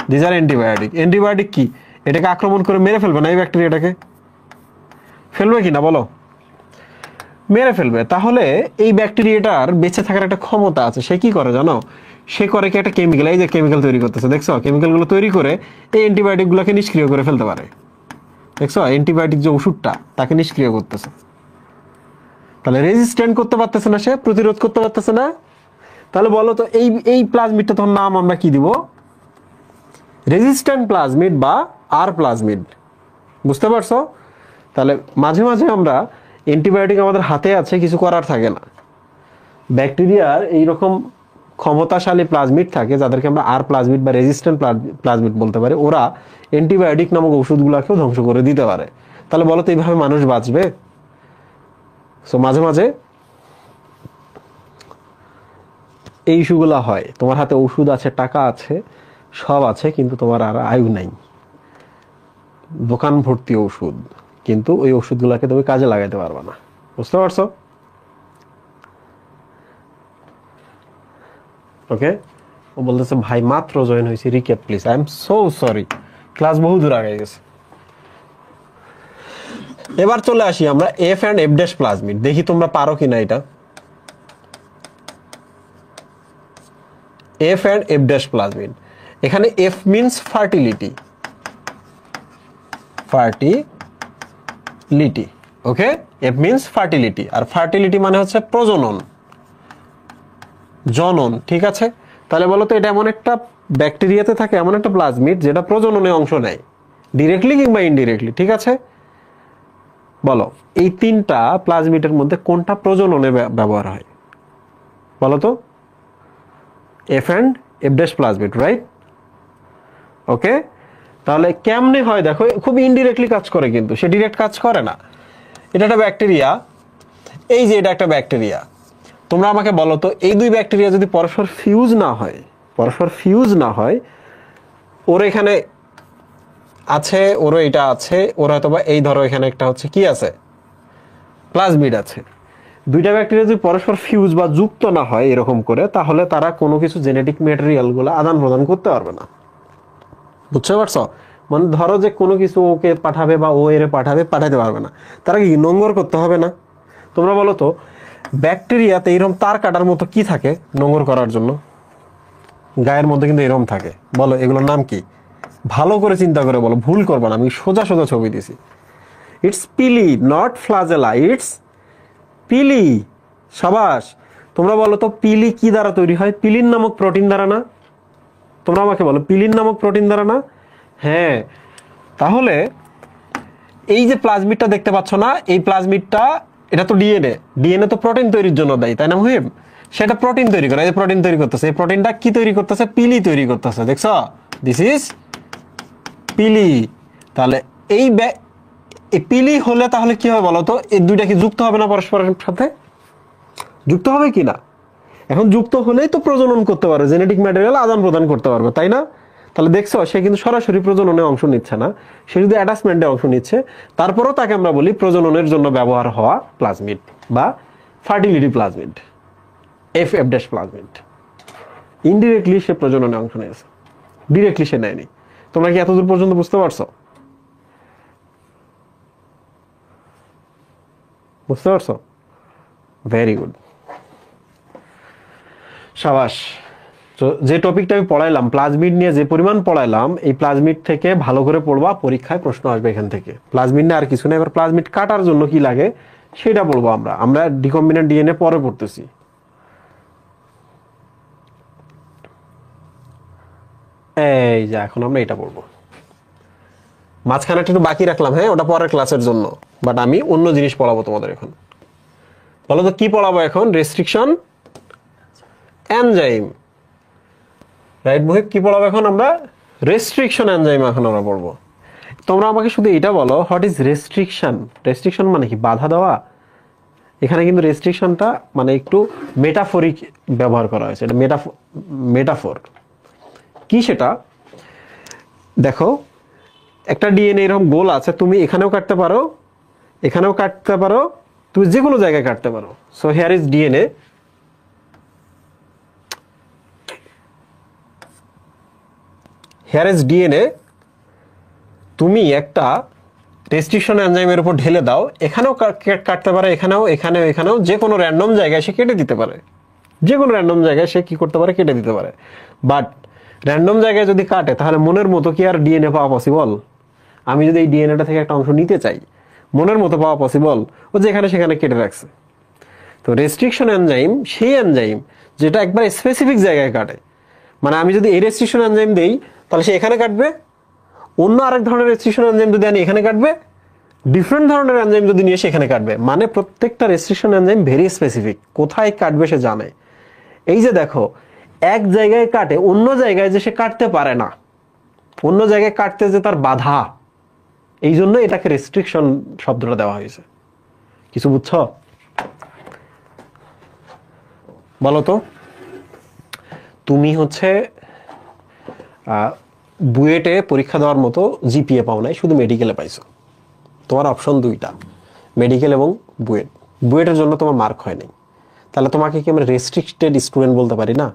দিস আর অ্যান্টিবায়োটিক। অ্যান্টিবায়োটিক কি, এটাকে আক্রমণ করে মেরে ফেলবে না, এই ব্যাকটেরিয়াটাকে ফেলবে কি না বলো? মেরে ফেলবে। তাহলে এই ব্যাকটেরিয়াটার বেঁচে থাকার একটা ক্ষমতা আছে, সে কি করে জানো? সে করে কি একটা কেমিক্যাল, এই যে কেমিক্যাল তৈরি করতেছে, দেখছো কেমিক্যালগুলো তৈরি করে এই অ্যান্টিবায়োটিকগুলোকে নিষ্ক্রিয় করে ফেলতে পারে। দেখছো অ্যান্টিবায়োটিক যে ওষুধটা তাকে নিষ্ক্রিয় করতেছে। তাহলে রেজিস্ট্যান্ট করতে পারতেছে না, সে প্রতিরোধ করতে পারতেছে না। তাহলে বলো তো এই এই প্লাজমিডটা তখন নাম আমরা কি দিব? রেজিস্ট্যান্ট প্লাজমিড বা আর প্লাজমিড। বুঝতে পারছো? তাহলে মাঝে মাঝে আমরা অ্যান্টিবায়োটিক আমাদের হাতে আছে, কিছু করার থাকে না। ব্যাকটেরিয়ার এইরকম ক্ষমতাশালী প্লাজমিড থাকে যাদেরকে আমরা আর প্লাজমিড বা রেজিস্ট্যান্ট প্লাজমিড বলতে পারি, ওরা অ্যান্টিবায়োটিক নামক ওষুধগুলোকেও ধ্বংস করে দিতে পারে। তাহলে বলো তো এইভাবে মানুষ বাঁচবে? সো মাঝে মাঝে এই ইস্যুগুলো হয়, তোমার হাতে ওষুধ আছে, টাকা আছে, সব আছে, কিন্তু তোমার আর আয়ু নাই, দোকান ভর্তি ওষুধ, কিন্তু ওই ওষুধগুলোকে তুমি কাজে লাগাইতে পারবে না। বুঝতে পারছো? ওকে, ও বলতেছে ভাই মাত্র জয়েন হয়েছি, recap please. I am so sorry, class বহু দূর আগে গেছে। এবার চলে আসি আমরা F and F dash plasmid, দেখি তোমরা পারো কিনা এটা। F and F dash plasmid, এখানে এফ মিনস ফার্টিলিটি, ফার্টিলিটি, ওকে, এফ মিনস ফার্টিলিটি, আর ফার্টিলিটি মানে হচ্ছে প্রজনন, জনন, ঠিক আছে। তাহলে বলো তো এটা এমন একটা ব্যাকটেরিয়াতে থাকে, এমন একটা প্লাজমিড যেটা প্রজননে অংশ নেয়, ডিরেক্টলি কিংবা ইনডিরেক্টলি, ঠিক আছে। বলো এই তিনটা প্লাজমিডের মধ্যে কোনটা প্রজননে ব্যবহার হয় বলো তো? F and F dash plasmid, right, okay. তাহলে কেমনে হয় দেখো, খুব ইনডিরেক্টলি কাজ করে, কিন্তু সে ডিরেক্ট কাজ করে না। এটা একটা ব্যাকটেরিয়া, এই যে এটা একটা ব্যাকটেরিয়া। তোমরা আমাকে বলো তো এই দুই ব্যাকটেরিয়া যদি পরস্পর ফিউজ না হয়, ওর এখানে আছে, ওরও এটা আছে, ওর হয়তো বা এই ধরো এখানে একটা হচ্ছে কি আছে, প্লাজমিড আছে। দুইটা ব্যাকটেরিয়া যদি পরস্পর ফিউজ বা যুক্ত না হয় এরকম করে, তাহলে তারা কোনো কিছু জেনেটিক ম্যাটেরিয়াল গুলো আদান প্রদান করতে পারবে না। বুঝতে পারছো? মানে ধরো যে কোনো কিছু ওকে পাঠাবে বা ও এর পাঠাতে পারবে না। তারা কি নোংর করতে হবে না? তোমরা বলো তো, ব্যাকটেরিয়াতে এরকম তার কাটার মতো কি থাকে নোংর করার জন্য? গায়ের মধ্যে কিন্তু এরকম থাকে। বলো এগুলোর নাম কি? ভালো করে চিন্তা করে বলো, ভুল করবা না, আমি সোজা সোজা ছবি দিছি। It's pili, not flagella, it's pili. সাবাস। তোমরা বলো তো পিলি কি দ্বারা তৈরি হয়? পিলিন নামক প্রোটিন দ্বারা না? তোমরা আমাকে বলো, পিলিন নামক প্রোটিন দ্বারা না? হ্যাঁ। তাহলে এই যে প্লাজমিডটা দেখতে পাচ্ছ না, এই প্লাজমিডটা, এটা তো ডিএনএ। ডিএনএ তো প্রোটিন তৈরির জন্য দেয়, তাই না মুহিব? সেটা প্রোটিন তৈরি করে, এই যে প্রোটিন তৈরি করতেছে, এই প্রোটিনটা কি তৈরি করতেছে? পিলি তৈরি করতেছে। দেখছো? This is pili. তাহলে এই পিলি হলে তাহলে কি হবে বলো তো? এই দুইটা কি যুক্ত হবে না পরস্পরের সাথে? যুক্ত হবে কি না? এখন যুক্ত হলেই তো প্রজনন করতে পারবে, জেনেটিক ম্যাটেরিয়াল আদান প্রদান করতে পারবে, তাই না? তাহলে দেখছো সে কিন্তু সরাসরি প্রজননে অংশ নিচ্ছে না, সে যদি অ্যাটাচমেন্টে অংশ নিচ্ছে। তারপরেও তাকে আমরা বলি প্রজননের জন্য ব্যবহার হওয়া প্লাজমিড বা fertility plasmid, F dash plasmid. Indirectly সে প্রজননে অংশ নিয়েছে, ডিরেক্টলি সে নেয়নি। তোমরা কি এতদূর পর্যন্ত বুঝতে পারছো? বুঝতে পারছো? ভেরি গুড, সাবাস। তো যে টপিকটা আমি পড়াইলাম প্লাজমিড নিয়ে, যে পরিমাণ পড়াইলাম, এই প্লাজমিড থেকে ভালো করে পড়বা, পরীক্ষায় প্রশ্ন আসবে এখান থেকে। প্লাজমিড না আর কিছু না। এবার প্লাজমিড কাটার জন্য কি লাগে সেটা বলবো আমরা। আমরা রিকম্বিনেন্ট ডিএনএ পরে পড়তেছি। এই যে এখন আমরা এটা পড়বো। মাঝখানে একটু বাকি রাখলাম, হ্যাঁ, ওটা পরের ক্লাসের জন্য। বাট আমি অন্য জিনিস পড়াবো তোমাদের এখন। বলো তো কি পড়াবো এখন? Restriction enzyme, right Muhib? কি পড়াবো এখন আমরা? রেস্ট্রিকশন এনজাইম এখন আমরা পড়বো। তোমরা আমাকে শুধু এটা বলো, হোয়াট ইজ রেস্ট্রিকশন? রেস্ট্রিকশন মানে কি? বাধা দেওয়া। এখানে কিন্তু রেস্ট্রিকশনটা মানে একটু মেটাফরিক ব্যবহার করা হয়েছে। এটা মেটাফোর। কি সেটা? দেখো, একটা ডিএনএ এরকম গোল আছে, তুমি এখানেও কাটতে পারো, এখানেও কাটতে পারো, তুমি যে কোনো জায়গায় কাটতে পারো। So here is DNA. Here is DNA. তুমি একটা রেস্ট্রিকশন এনজাইমের উপর ঢেলে দাও, এখানেও কাটতে পারে, এখানেও, এখানেও, এখানেও, যে কোনো র্যান্ডম জায়গায় সে কেটে দিতে পারে। যে কোনো র্যান্ডম জায়গায় সে কি করতে পারে? কেটে দিতে পারে। বাট র্যান্ডম জায়গায় যদি কাটে, তাহলে মনের মতো কি আর ডিএনএ পাওয়া পসিবল? আমি যদি এই ডিএনএটা থেকে একটা অংশ নিতে চাই, মনের মতো পাওয়া পসিবল? ও যেখানে সেখানে কেটে রাখছে। তো রেস্ট্রিকশন এনজাইম সেই এনজাইম যেটা একবার স্পেসিফিক জায়গায় কাটে। মানে আমি যদি এই রেস্ট্রিকশন এনজাইম দেই, তাহলে সে এখানে কাটবে। অন্য আরেক ধরনের রেস্ট্রিকশন এনজাইম যদি আনি, এখানে কাটবে। ডিফারেন্ট ধরনের এনজাইম যদি নিয়ে সেখানে কাটবে। মানে প্রত্যেকটা রেস্ট্রিকশন এনজাইম ভেরি স্পেসিফিক, কোথায় কাটবে সে জানে। এই যে দেখো, এক জায়গায় কাটে, অন্য জায়গায় যে সে কাটতে পারে না, অন্য জায়গায় কাটতে যে তার বাধা, এই জন্য এটাকে রেস্ট্রিকশন শব্দটা দেওয়া হয়েছে। কিছু বুঝছো? বলো তো, তুমি হচ্ছে বুয়েটে পরীক্ষা দেওয়ার মতো জিপিএ পাও নাই, শুধু মেডিকেলে পাইছো। তোমার অপশন দুইটা, মেডিকেল এবং বুয়েট। বুয়েটের জন্য তোমার মার্ক হয় নাই, তাহলে তোমাকে কি আমরা রেস্ট্রিক্টেড স্টুডেন্ট বলতে পারি না?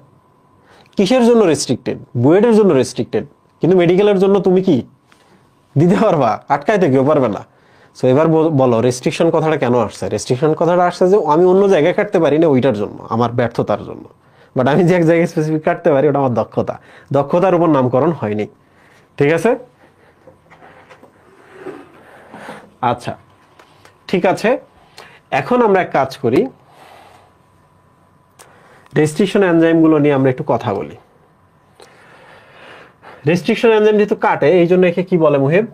কিসের জন্য রেস্ট্রিক্টেড? বুয়েটের জন্য রেস্ট্রিক্টেড, কিন্তু মেডিকেলের জন্য তুমি কি দিতে পারবা? আটকাইতে কেউ পারবে না। সো এবার বলো রেস্ট্রিকশন কথাটা কেন আসছে? রেস্ট্রিকশন কথাটা আসছে যে আমি অন্য জায়গায় কাটতে পারি না, ওইটার জন্য, আমার ব্যর্থতার জন্য। বাট আমি যে এক জায়গায় স্পেসিফিক কাটতে পারি, ওটা আমার দক্ষতা। দক্ষতার উপর নামকরণ হয়নি। ঠিক আছে? আচ্ছা, ঠিক আছে। এখন আমরা এক কাজ করি, রেস্ট্রিকশন এনজাইমগুলো নিয়ে আমরা একটু কথা বলি। রেস্ট্রিকশন এনজাইম যেহেতু কাটে, এই জন্য একে কি বলে মুহিব?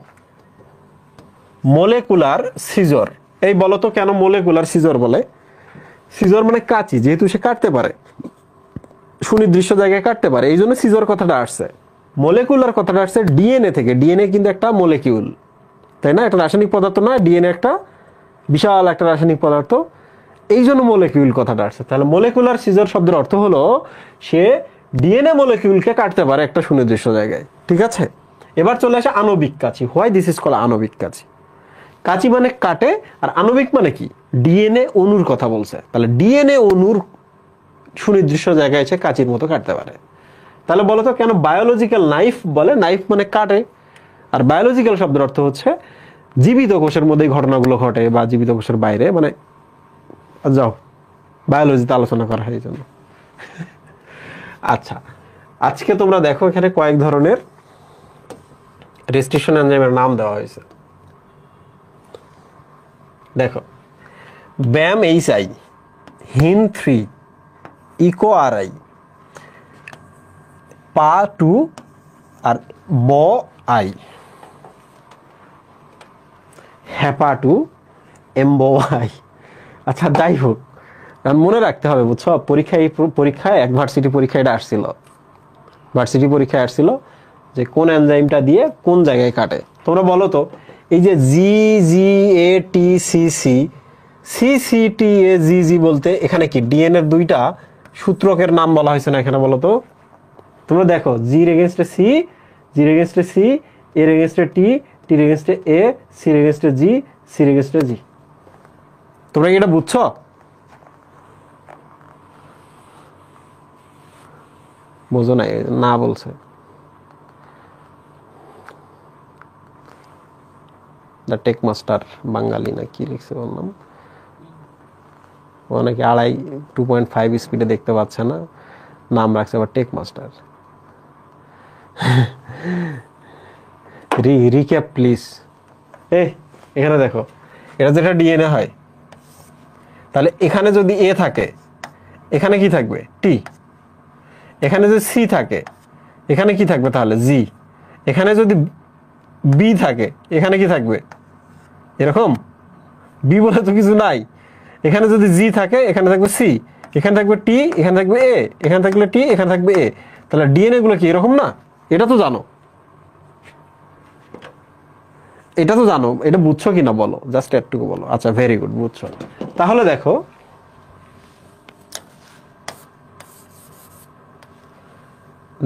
Molecular seizure. এই বলো তো কেন মলিকুলার সিজর বলে? সিজর মানে কাঁচি, যেহেতু সে কাটতে পারে, সুনির্দিষ্ট জায়গায় কাটতে পারে, এই জন্য সিজর কথাটা আসছে। মলিকুলার কথাটা আসছে ডিএনএ থেকে। ডিএনএ কিন্তু একটা মলিকিউল, তাই না? একটা রাসায়নিক পদার্থ না? ডিএনএ একটা বিশাল একটা রাসায়নিক পদার্থ, এই জন্য মলিকিউল কথাটা আসছে। তাহলে মলিকুলার সিজর শব্দের অর্থ হলো সে ডিএনএ মলিকিউলকে কাটতে পারে একটা সুনির্দিষ্ট জায়গায়। ঠিক আছে? এবার চলে আসে আণবিক কাঁচি। হোয়াই দিস ইজ কল আণবিক কাঁচি? কাঁচি মানে কাটে, আর আণবিক মানে কি? ডিএনএ অণুর কথা বলছে, তাহলে ডিএনএ অণুর সুনির্দিষ্ট জায়গায় এসে কাঁচির মতো কাটতে পারে। তাহলে বলো তো কেন বায়োলজিক্যাল নাইফ বলে? নাইফ মানে কাটে, আর বায়োলজিক্যাল শব্দের অর্থ হচ্ছে জীবিত কোষের মধ্যে ঘটনাগুলো ঘটে বা জীবিত কোষের বাইরে, মানে যাও বায়োলজিতে আলোচনা করা হয় এই জন্য। আচ্ছা, আজকে তোমরা দেখো এখানে কয়েক ধরনের রেস্ট্রিকশন এনজাইমের নাম দেওয়া হয়েছে। দেখো, ব্যাম এইচ আই, হিন 3, ইকো আর আই, পা 2 আর ব আই, হ্যাপা 2, এমবো আই। আচ্ছা যাই হোক, মনে রাখতে হবে বুঝছো, পরীক্ষায় এক ভার্সিটি পরীক্ষায় এটা আসছিল, ভার্সিটি পরীক্ষায় আসছিল যে কোন এনজাইমটা দিয়ে কোন জায়গায় কাটে। তোমরা বলো তো, এই যে G G A T C C, C C T A G G বলতে এখানে কি ডিএনএ এর দুইটা সূত্রকের নাম বলা হয়েছে না এখানে? বলো তো, তোমরা দেখো, জির এগেনস্টে সি, জির এগেনস্টে সি, এর এগেনস্টে টি, টির এগেনস্টে এ, সির এগেনস্টে জি, সির এগেনস্টে জি। তোমরা কি এটা বুঝছো? বোঝো না? না বলছে দ্য টেক মাস্টার, বাঙালি না কি লিখছে বললাম, অনেকে 2.5 স্পিডে দেখতে পাচ্ছে না, নাম রাখছে আবার টেক মাস্টার। Recap please. এখানে দেখো, এটা যেটা ডিএনএ হয়, তাহলে এখানে যদি এ থাকে এখানে কি থাকবে? টি। এখানে যদি সি থাকে এখানে কি থাকবে? তাহলে জি। এখানে যদি বি থাকে এখানে কি থাকবে? এরকম বি বলে তো কিছু নাই। এখানে যদি জি থাকে এখানে থাকবে সি, এখানে থাকবে টি, এখানে থাকবে এ, এখানে থাকলে টি, এখানে থাকবে এ। তাহলে ডিএনএ গুলো কি এরকম না? এটা তো জানো, এটা তো জানো, এটা বুঝছো কিনা বলো, জাস্ট একটুকু বলো। আচ্ছা ভেরি গুড, বুঝছো। তাহলে দেখো,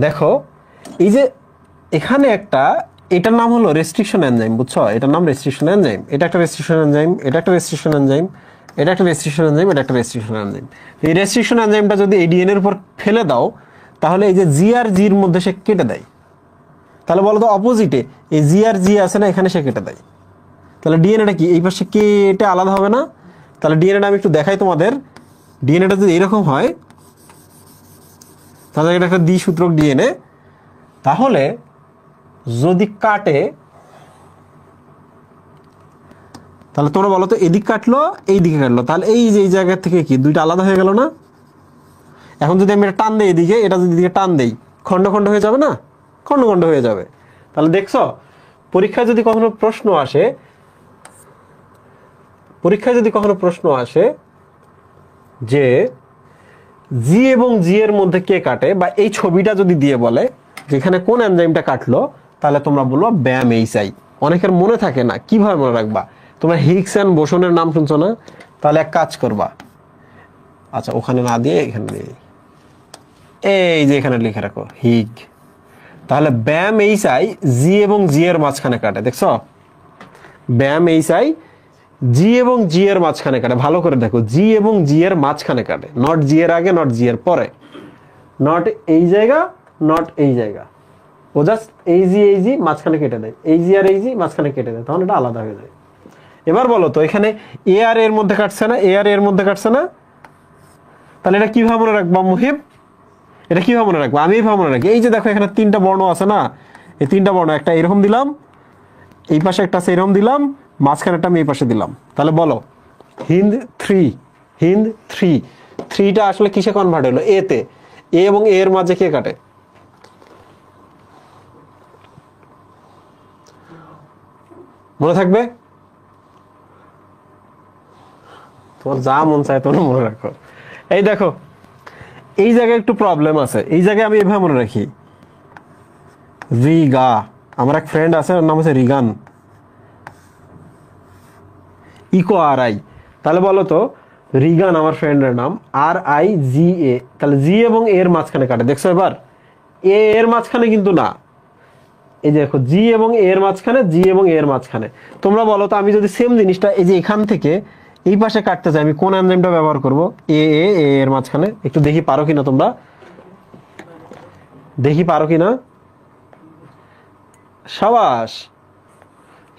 দেখো এই যে এখানে একটা, এটার নাম হলো রেস্ট্রিকশন এনজাইম, বুঝছো? এটার নাম রেস্ট্রিকশন এনজাইম, এটা একটা রেস্ট্রিকশন এনজাইম, এটা একটা রেস্ট্রিকশন এনজাইম, এটা একটা রেস্ট্রিকশন এনজাইম, এটা একটা রেস্ট্রিকশন এনজাইম। এই রেস্ট্রিকশন এনজাইমটা যদি এই ডিএনএ এর উপর ফেলে দাও, তাহলে এই যে জি আর জির মধ্যে সে কেটে দেয়। তাহলে বলো তো অপোজিটে এই জি আর জি আছে না, এখানে সে কেটে দেয়। তাহলে ডিএনএটা কি এই পাশে কেটে আলাদা হবে না? তাহলে ডিএনএটা আমি একটু দেখাই তোমাদের। ডিএনএটা যদি এরকম হয়, তাহলে এটা একটা দ্বিসূত্রক ডিএনএ। তাহলে যদি কাটে, তাহলে তোমরা বলো তো এদিক কাটলো এই দিকে কাটলো, তাহলে এই যে এই জায়গা থেকে কি দুইটা আলাদা হয়ে গেল না? এখন যদি আমি এটা টান দেই এদিকে, এটা যদি দিকে টান দেই, খন্ড খন্ড হয়ে যাবে না? খন্ড খন্ড হয়ে যাবে। তাহলে দেখছো, পরীক্ষায় যদি কখনো প্রশ্ন আসে, যে জি এবং জি এর মধ্যে কে কাটে, বা এই ছবিটা যদি দিয়ে বলে যেখানে কোন এনজাইমটা কাটলো, তাহলে তোমরা বলবো ব্যাম এইচ আই। অনেকের মনে থাকে না, কিভাবে মনে রাখবা? তোমরা হিগস এন্ড বোসনের নাম শুনছো না? তাহলে এক কাজ করবা, আচ্ছা ওখানে না দিয়ে এখানে দিয়ে, এই যে এখানে লিখে রাখো হিগ। তাহলে ব্যাম এইচ আই জি এবং জি এর মাঝখানে কাটে, দেখছো? ব্যাম এইচ আই জি এবং জি এর মাঝখানে কাটে। ভালো করে দেখো, জি এবং জি এর মাঝখানে কাটে, নট জি এর আগে, নট জি এর পরে, নট এই জায়গা, নট এই জায়গা। ও জাস্ট এই জি মাঝখানে কেটে দেয়, এই জি আর এই জি মাঝখানে কেটে দেয়, তখন এটা আলাদা হয়ে যায়। এবার বলো তো, এখানে এ আর এর মধ্যে কাটছে না, এ আর এর মধ্যে কাটছে না? তাহলে এটা কিভাবে মনে রাখবা মুহিব? এটা কিভাবে মনে রাখবা? আমি এইভাবে মনে রাখি। এই যে দেখো এখানে তিনটা বর্ণ আছে না, এই তিনটা বর্ণ, একটা এরকম দিলাম, এই পাশে একটা আছে এরকম দিলাম, মাঝখানে একটা আমি এই পাশে দিলাম। তাহলে বলো হিন্দ 3, হিন্দ 3, 3টা আসলে কিসে কনভার্ট হলো? এ তে। এ এবং এ এর মাঝে কে কাটে? মনে থাকবে? তোমার যা মন চায় তোমরা মনে রাখো। এই দেখো, এই জায়গায় একটু প্রবলেম আছে, এই জায়গায় আমি এভাবে মনে রাখি, রিগা। আমার এক ফ্রেন্ড আছে, ওর নাম হচ্ছে রিগান, ইকো আর আই। তাহলে বলো তো, রিগান আমার ফ্রেন্ডের নাম, আর আই জি এ, তাহলে জি এবং এর মাঝখানে কাটে, দেখছো? এবার এ এর মাঝখানে কিন্তু না, এই যে দেখো জি এবং এ এর মাঝখানে, জি এবং এ এর মাঝখানে। তোমরা বলো তো আমি যদি সেম জিনিসটা এই যে এখান থেকে এই পাশে কাটতে চাই, আমি কোন এনজাইমটা ব্যবহার করব? এ এ এ এর মাঝখানে। একটু দেখি পারো কিনা তোমরা, দেখি পারো কিনা। সাবাস,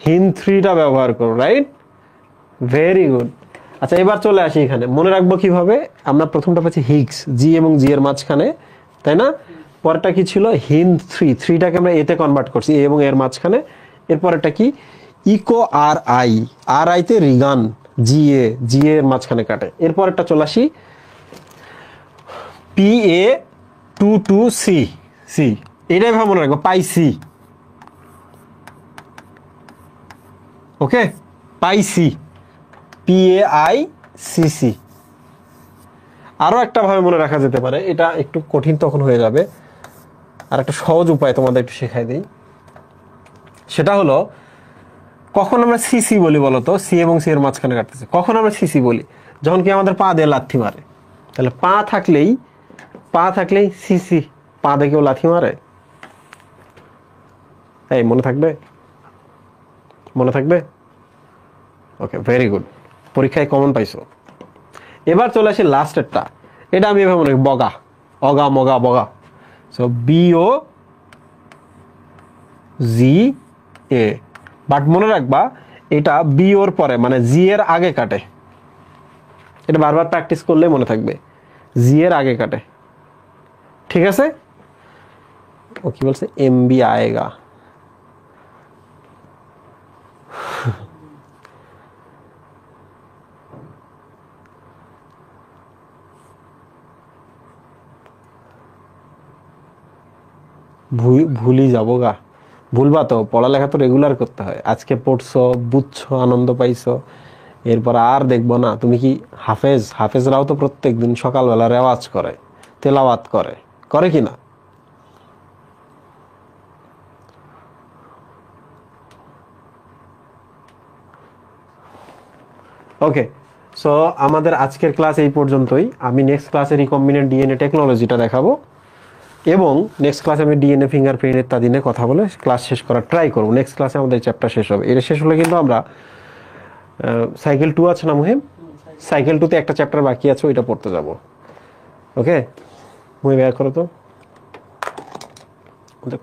হিন 3টা ব্যবহার করো, রাইট, ভেরি গুড। আচ্ছা এবার চলে আসি এখানে, মনে রাখবো কিভাবে? আমরা প্রথমটা পাচ্ছি হিগস, জি এবং জি এর মাঝখানে, তাই না? পরেরটা কি ছিল? হিন 3, 3টাকে আমরা এতে কনভার্ট করছি, এ এবং এর মাঝখানে। এরপরেরটা কি? ইকো আর আই, আর আইতে রিগান, জি এ, জি এর মাঝখানে কাটে। এরপরেরটা চলে আসি পি এ 2 সি, সি, এটাই ভাবে মনে রাখবো, পাই সি। ওকে, পাই সি, P A I C C. আরো একটা ভাবে মনে রাখা যেতে পারে, এটা একটু কঠিন তখন হয়ে যাবে, আর একটা সহজ উপায় তোমাদের একটু শেখাই দিই। সেটা হলো, কখন আমরা সিসি বলি বলতো? সি এবং সি এর মাঝখানে কাটতেছে। কখন আমরা সিসি বলি? যখন কি আমাদের পা দিয়ে লাথি মারে। তাহলে পা থাকলেই সিসি, পা দিয়ে কেউ লাথি মারে? এই মনে থাকবে, মনে থাকবে? ওকে, ভেরি গুড, পরীক্ষায় কমন পাইছো। এবার চলে আসি লাস্টেরটা, এটা আমি এভাবে মনে করি, বগা, অগা মগা বগা। So B O G A, but মনে রাখবা এটা বি ওর পরে, মানে জি এর আগে কাটে। এটা বারবার প্র্যাকটিস করলে মনে থাকবে, জি এর আগে কাটে, ঠিক আছে? ও কি বলছে? এমবি আয়েগা। ভুলি যাবো গা, ভুলবা তো, পড়ালেখা তো রেগুলার করতে হয়। আজকে পড়ছো, বুঝছো, আনন্দ পাইছো, এরপর আর দেখবো না। তুমি কি হাফেজ? হাফেজরাও তো প্রত্যেক দিন সকালবেলা রেওয়াজ করে, তেলাওয়াত করে, করে কি না? ওকে, সো আমাদের আজকের ক্লাস এই পর্যন্তই। আমি নেক্সট ক্লাসে রিকম্বিনেন্ট ডিএনএ টেকনোলজিটা দেখাবো, এবং নেক্সট ক্লাসে আমি ডিএনএ ফিঙ্গারপ্রিন্ট ইত্যাদি নিয়ে কথা বলে ক্লাস শেষ করার ট্রাই করবো। নেক্সট ক্লাসে আমাদের চ্যাপ্টার শেষ হবে। এটা শেষ হলে কিন্তু আমরা সাইকেল 2 আছে না মুহিম, সাইকেল 2তে একটা চ্যাপ্টার বাকি আছে, ওইটা পড়তে যাব। ওকে মুহিম, বের করো তো,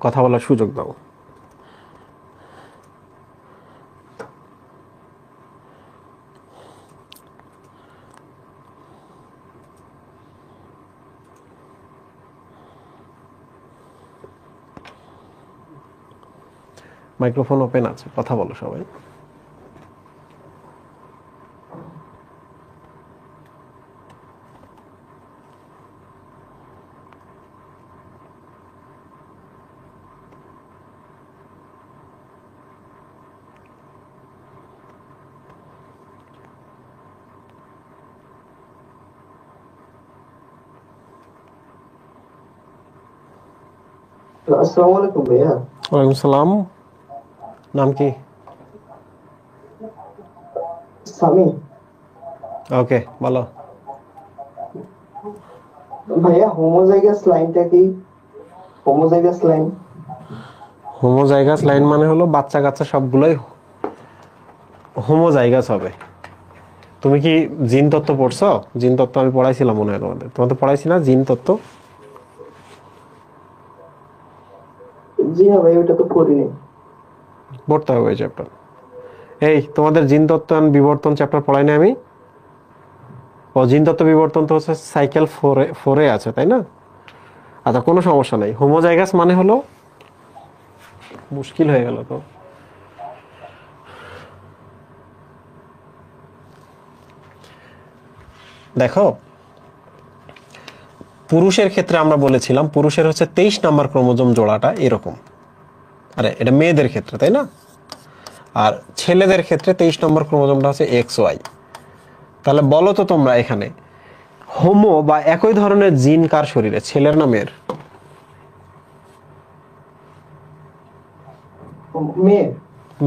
কথা বলার সুযোগ দাও। মাইক্রোফোন ওপেন আছে, কথা বলো সবাই। আসসালামু আলাইকুম ভাইয়া। ওয়ালাইকুম সালাম, নাম কি? সামি। ওকে বলো। ভাইয়া হোমোজাইগাস লাইনটা কি? হোমোজাইগাস লাইন হোমোজাইগাস লাইন মানে হলো বাচ্চা কাচ্চা সবগুলোই হোমোজাইগাস হবে। তুমি কি জিন তত্ত্ব পড়ছো? জিন তত্ত্ব আমি পড়াইছিলাম মনে হয় তোমাদের, তোমাদের পড়াইছি না জিন তত্ত্ব? জি না ভাই, ওটা তো পড়িনি। পড়তে হবে ওই চ্যাপ্টার। এই তোমাদের জিন তত্ত্ব আর বিবর্তন চ্যাপ্টার পড়াই না আমি? ও জিন তত্ত্ব বিবর্তন তো হচ্ছে সাইকেল 4-এ আছে, তাই না? আচ্ছা কোনো সমস্যা নেই। হোমোজাইগাস মানে হলো, মুশকিল হয়ে গেল তো। দেখো, পুরুষের ক্ষেত্রে আমরা বলেছিলাম পুরুষের হচ্ছে 23 নাম্বার ক্রোমোজোম জোড়াটা এরকম, আরে এটা মেয়েদের ক্ষেত্রে, তাই না? আর ছেলেদের ক্ষেত্রে 23 নম্বর ক্রোমোজোমটা হচ্ছে এক্স ওয়াই। তাহলে বলো তো তোমরা এখানে হোমো বা একই ধরনের জিন কার শরীরে, ছেলের না মেয়ের? মেয়ের।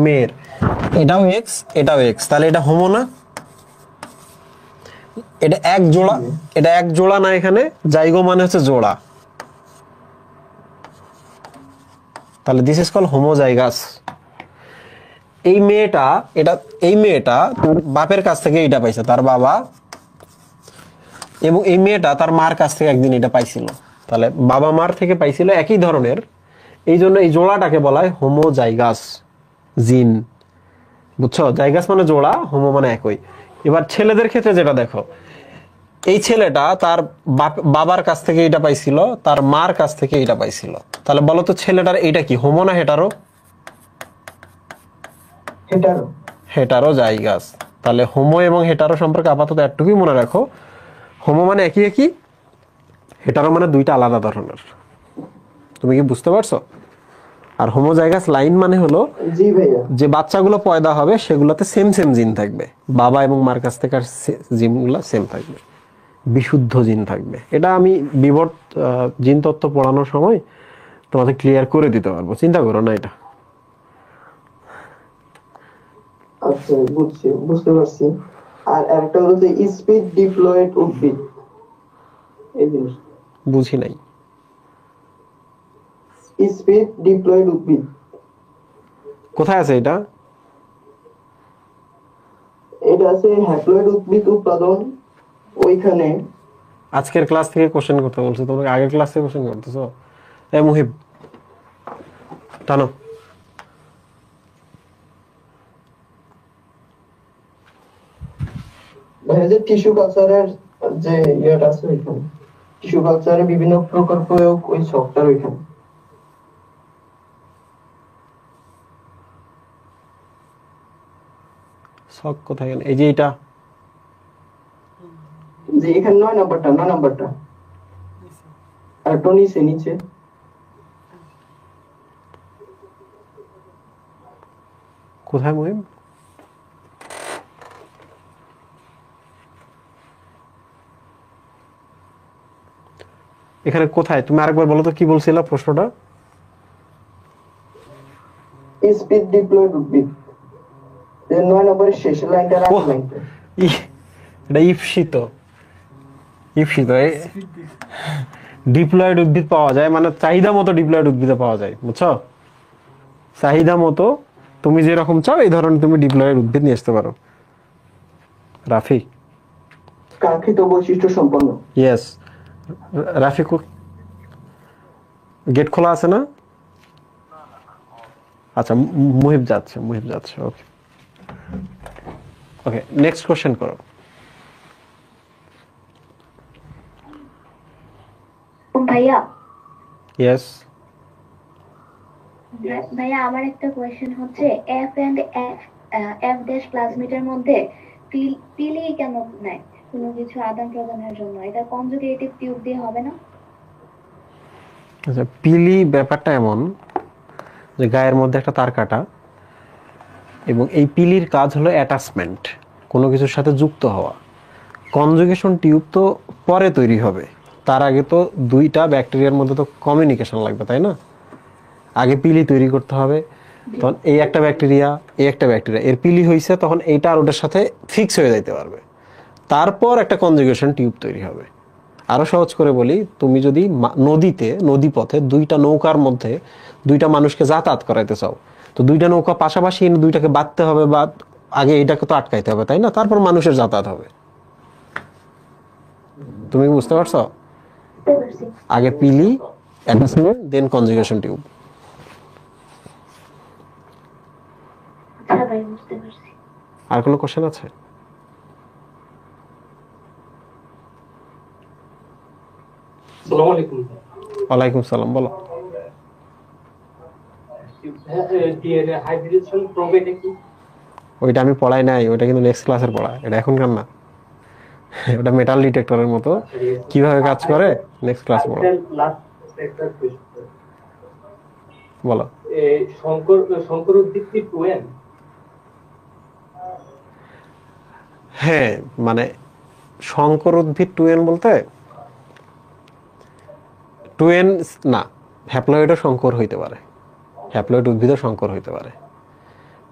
মেয়ের। এটাও এক্স, এটাও এক্স, তাহলে এটা হোমো না? এটা এক জোড়া, এটা এক জোড়া না, এখানে জাইগো মানে হচ্ছে জোড়া, তাহলে দিস ইজ কল হোমোজাইগাস। এই মেয়েটা তার বাপের কাছ থেকে এটা পাইছে, তার বাবা, এবং এই মেয়েটা তার মার কাছ থেকে একদিন এটা পাইছিল। তাহলে বাবা মার থেকে পাইছিল একই ধরনের, এই জন্য এই জোড়াটাকে বলা হয় হোমোজাইগাস জিন। বুঝছো? জাইগাস মানে জোড়া, হোমো মানে একই। এবার ছেলেদের ক্ষেত্রে যেটা দেখো, এই ছেলেটা তার বাবার কাছ থেকে এটা পাইছিল, তার মার কাছ থেকে এটা পাইছিল। তাহলে বলো তো ছেলেটার এইটা কি, হোমো না হেটারো? হেটারো। হেটারো জাইগাস। তাহলে হোমো এবং হেটারো সম্পর্কে আপাতত একটুকুই মনে রাখো, হোমো মানে একই একই, হেটারো মানে দুইটা আলাদা ধরনের। তুমি কি বুঝতে পারছো? আর হোমোজাইগাস লাইন মানে হলো জি ভাইয়া। যে বাচ্চাগুলো পয়দা হবে সেগুলোতে সেম সেম জিন থাকবে, বাবা এবং মার কাছ থেকে জিনগুলো সেম থাকবে, বিশুদ্ধ জিন থাকবে। এটা আমি বিবর্ত জিন তত্ত্ব পড়ানোর সময় তোমাদের ক্লিয়ার করে দিতে পারবো, চিন্তা করো না এটা। আচ্ছা, বুঝতে পারছি। আর একটা হলো যে স্পিড ডিপ্লয়েড উদ্ভিদ, এই জিনিস বুঝি নাই। স্পিড ডিপ্লয়েড উদ্ভিদ কোথায় আছে এটা? এটা আছে হ্যাপ্লয়েড উদ্ভিদ উৎপাদন, ওইখানে। আজকের ক্লাস থেকে কোশ্চেন করতে বলছো, তোমাকে আগের ক্লাস থেকে কোশ্চেন করতেছো? এ মুহিব টানো। ভাইয়া যে টিস্যু কালচারের যে ইয়েটা আছে ওইখানে, টিস্যু কালচারের বিভিন্ন প্রকার প্রয়োগ, ওই সফটওয়্যার ওইখানে। শখ কোথায় গেল? এই যে এটা যে এখানে 9 নাম্বারটা আর একটু নিচে কোথায় মুহিব? এখানে কোথায়? তুমি আরেকবার বলো তো, কি বলছিলা প্রশ্নটা? স্পিড ডিপ্লয়েড উদ্ভিদ, 9 নম্বরের শেষ লাইনটা, ওহ, এটা ঈপ্সিত ডিপ্লয়েড উদ্ভিদ পাওয়া যায়, মানে চাহিদা মতো ডিপ্লয়েড উদ্ভিদ পাওয়া যায়, বুঝছো? চাহিদা মতো তুমি যেরকম চাও এই ধরনের তুমি ডিপ্লয়েড উদ্ভিদ নিয়ে আসতে পারো। রাফি, কাঙ্ক্ষিত বৈশিষ্ট্য সম্পন্ন। ইয়েস। রাফি গেট খোলা আছে না? আচ্ছা, মুহিব যাচ্ছে। ওকে ওকে, নেক্সট কোশ্চেন করো। ভাইয়া, ইয়েস। ভাইয়া আমার একটা কোয়েশ্চেন হচ্ছে, এফ এন্ড এফ ড্যাশ প্লাজমিডের মধ্যে পিলি কেন নাই কোনো কিছু আদান প্রদানের জন্য? এটা কনজুগেটিভ টিউব দিয়ে হবে না? আচ্ছা, পিলি ব্যাপারটা এমন যে গায়ের মধ্যে একটা তার কাটা, এবং এই পিলির কাজ হলো অ্যাটাচমেন্ট, কোনো কিছুর সাথে যুক্ত হওয়া। কনজুগেশন টিউব তো পরে তৈরি হবে, তার আগে তো দুইটা ব্যাকটেরিয়ার মধ্যে তো কমিউনিকেশন লাগবে, তাই না? আগে পিলি তৈরি করতে হবে, তখন এই একটা ব্যাকটেরিয়া এর পিলি হয়েছে, তখন এইটা আর ওটার সাথে ফিক্স হয়ে যাইতে পারবে, তারপর একটা কনজুগেশন টিউব তৈরি হবে। আরো সহজ করে বলি, তুমি যদি নদীপথে দুইটা নৌকার মধ্যে দুইটা মানুষকে যাতায়াত করাইতে চাও, তো দুইটা নৌকা পাশাপাশি এনে দুইটাকে বাঁধতে হবে, বা আগে এটাকে তো আটকাইতে হবে, তাই না? তারপর মানুষের যাতায়াত হবে। তুমি বুঝতে পারছো? আগে পিলি, অ্যাটাচমেন্ট, দেন কনজুগেশন টিউব। আচ্ছা ভাই, বুঝতে পারছি। আর কোনো কোশ্চেন আছে? আসসালামু আলাইকুম। ওয়ালাইকুম সালাম, বলো। ডিএনএ হাইব্রিডেশন প্রোবেটা কি? ওইটা আমি পড়াই নাই, ওইটা কিন্তু নেক্সট ক্লাসের পড়া, এটা এখনকার না। ওটা মেটাল ডিটেক্টরের মতো, কিভাবে কাজ করে নেক্সট ক্লাস পড়ো। বলো। শঙ্কর উদ্ভিদ কি টুয়েন? হ্যাঁ, মানে শঙ্কর উদ্ভিদ টুয়েন বলতে টুয়েন না, হ্যাপ্লয়েডও শঙ্কর হইতে পারে, হ্যাপ্লয়েড উদ্ভিদও শঙ্কর হইতে পারে।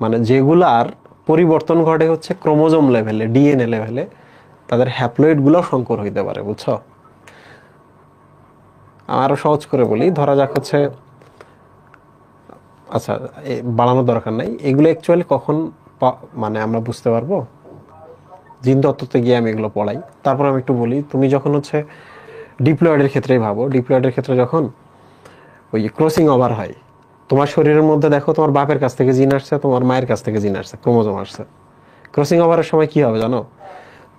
মানে যেগুলার পরিবর্তন ঘটে হচ্ছে ক্রোমোজোম লেভেলে, ডিএনএ লেভেলে, তাদের হ্যাপ্লয়েড গুলো শঙ্কর হইতে পারে, বুঝছো? আরো সহজ করে বলি, ধরা যাক হচ্ছে আচ্ছা, বাড়ানোর দরকার নাই। এগুলো অ্যাকচুয়ালি কখন মানে আমরা বুঝতে পারবো, জিন তত্ত্বতে গিয়ে আমি এগুলো পড়াই। তারপর আমি একটু বলি, তুমি যখন হচ্ছে ডিপ্লয়েডের ক্ষেত্রেই ভাবো, ডিপ্লয়েডের ক্ষেত্রে যখন ওই ক্রসিং ওভার হয়, তোমার শরীরের মধ্যে দেখো তোমার বাপের কাছ থেকে জিন আসছে, তোমার মায়ের কাছ থেকে জিন আসছে, ক্রোমোজোম আসছে। ক্রসিং ওভারের সময় কি হবে জানো?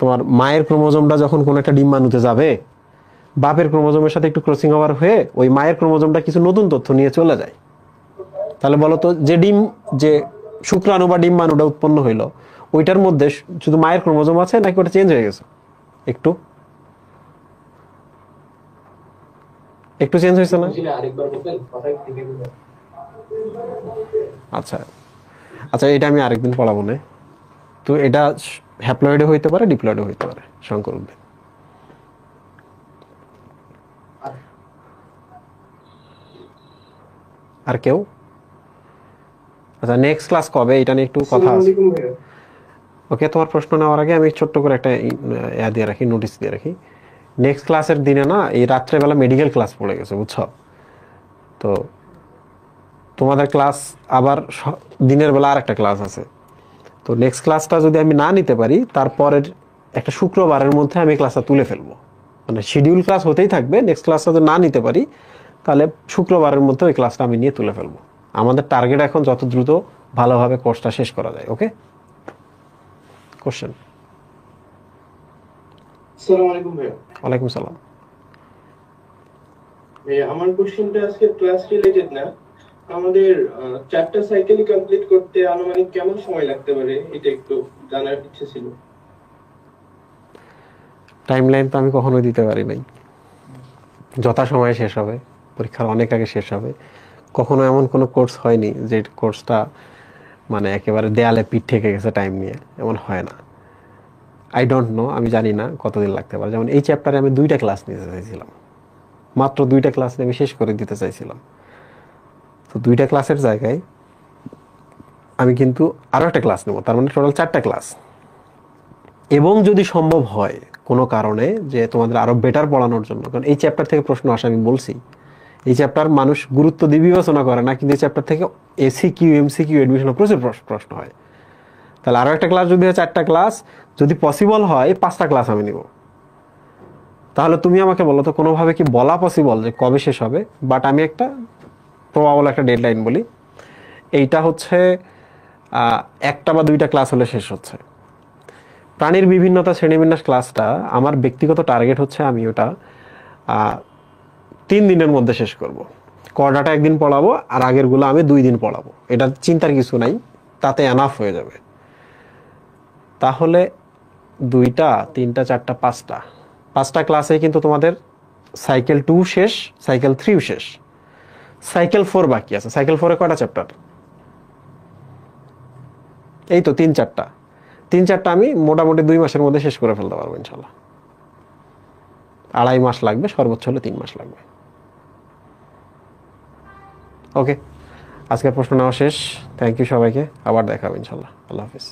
তোমার মায়ের ক্রোমোজোমটা যখন কোনো একটা ডিম্বাণুতে যাবে, বাপের ক্রোমোজোমের সাথে একটু ক্রসিং ওভার হয়ে ওই মায়ের ক্রোমোজোমটা কিছু নতুন তথ্য নিয়ে চলে যায়। তাহলে বলো তো, যে শুক্রাণু বা ডিম্বাণুটা উৎপন্ন হইলো, ওইটার মধ্যে শুধু মায়ের ক্রোমোজোম আছে নাকি ওটা চেঞ্জ হয়ে গেছে? একটু একটু চেঞ্জ হয়েছে না? বুঝিনা, আরেকবার বলবেন, কথা থেকে গেল। আচ্ছা আচ্ছা, এটা আমি আরেকদিন পড়াবো না। তো এটা হ্যাপ্লয়েডে হইতে পারে, ডিপ্লয়েডে হইতে পারে সংকর উদ্ভিদ। আর কেউ? আচ্ছা, নেক্সট ক্লাস কবে এটা নিয়ে একটু কথা আসসালামু আছে। আলাইকুম ভাইয়া। ওকে, তোমার প্রশ্ন নেওয়ার আগে আমি ছোট্ট করে একটা দিয়ে রাখি, নোটিস দিয়ে রাখি। নেক্সট ক্লাসের দিনে না, এই রাত্রেবেলা মেডিকেল ক্লাস পড়ে গেছে, বুঝছো? তো তোমাদের ক্লাস আবার দিনের বেলা আর একটা ক্লাস আছে। তো নেক্সট ক্লাসটা যদি আমি না নিতে পারি, তারপরের একটা শুক্রবারের মধ্যে আমি ক্লাসটা তুলে ফেলবো। মানে শিডিউল ক্লাস হতেই থাকবে, নেক্সট ক্লাসটা যদি না নিতে পারি তাহলে শুক্রবারের মধ্যে ওই ক্লাসটা আমি নিয়ে তুলে ফেলবো। আমাদের টার্গেট এখন যত দ্রুত ভালোভাবে কোর্সটা শেষ করা যায়। ওকে, কোশ্চেন? আসসালামু আলাইকুম ভাইয়া। ওয়ালাইকুম সালাম। ভাইয়া, আমার কোশ্চেনটা আজকে ক্লাস রিলেটেড না। আমাদের 4টা সাইকেল কমপ্লিট করতে আনুমানিক কেমন সময় লাগতে পারে, এটা একটু জানার ইচ্ছে ছিল। টাইম লাইন তো আমি কখনোই দিতে পারি নাই। যথাসময়ে শেষ হবে, পরীক্ষার অনেক আগে শেষ হবে। কখনো এমন কোনো কোর্স হয়নি যে কোর্সটা মানে একেবারে দেয়ালে পিঠ ঠেকে গেছে টাইম নিয়ে, এমন হয় না। আই ডোন্ট নো, আমি জানি না কতদিন লাগতে পারে। যেমন এই চ্যাপ্টারে আমি 2টা ক্লাস নিতে চাইছিলাম, মাত্র 2টা ক্লাস নিয়ে আমি শেষ করে দিতে চাইছিলাম। তো 2টা ক্লাসের জায়গায় আমি কিন্তু আরও একটা ক্লাস নেব, তার মানে টোটাল 4টা ক্লাস। এবং যদি সম্ভব হয় কোনো কারণে যে তোমাদের আরো বেটার পড়ানোর জন্য, কারণ এই চ্যাপ্টার থেকে প্রশ্ন আসে, আমি বলছি এই চ্যাপ্টার মানুষ গুরুত্ব দিয়ে বিবেচনা করে না, কিন্তু এই চ্যাপ্টার থেকে এসিকিউ এমসিকিউ এডমিশনে প্রচুর প্রশ্ন হয়। তাহলে আরো একটা ক্লাস যদি হয়, 4টা ক্লাস, যদি পসিবল হয় 5টা ক্লাস আমি নিব। তাহলে তুমি আমাকে বলো তো, কোনোভাবে কি বলা পসিবল যে কবে শেষ হবে? বাট আমি একটা প্রবাবল একটা ডেডলাইন বলি, এইটা হচ্ছে 1টা বা 2টা ক্লাস হলে শেষ হচ্ছে। প্রাণীর বিভিন্নতা শ্রেণীবিন্যাস ক্লাসটা আমার ব্যক্তিগত টার্গেট হচ্ছে আমি ওটা 3 দিনের মধ্যে শেষ করব। কর্ডাটা একদিন পড়াবো, আর আগেরগুলো আমি 2 দিন পড়াবো। এটা চিন্তার কিছু নাই, তাতে এনাফ হয়ে যাবে। তাহলে 2টা 3টা 4টা 5টা ক্লাসে কিন্তু তোমাদের সাইকেল 2 শেষ, সাইকেল 3 শেষ, সাইকেল 4 বাকি আছে। সাইকেল 4-এ কয়টা চ্যাপ্টার? এই তো 3-4টা আমি মোটামুটি 2 মাসের মধ্যে শেষ করে ফেলতে পারবো ইনশাল্লাহ। 2.5 মাস লাগবে, সর্বোচ্চ হলে 3 মাস লাগবে। ওকে, আজকের প্রশ্ন নেওয়া শেষ। থ্যাংক ইউ সবাইকে, আবার দেখা হবে ইনশাল্লাহ। আল্লাহ হাফিজ।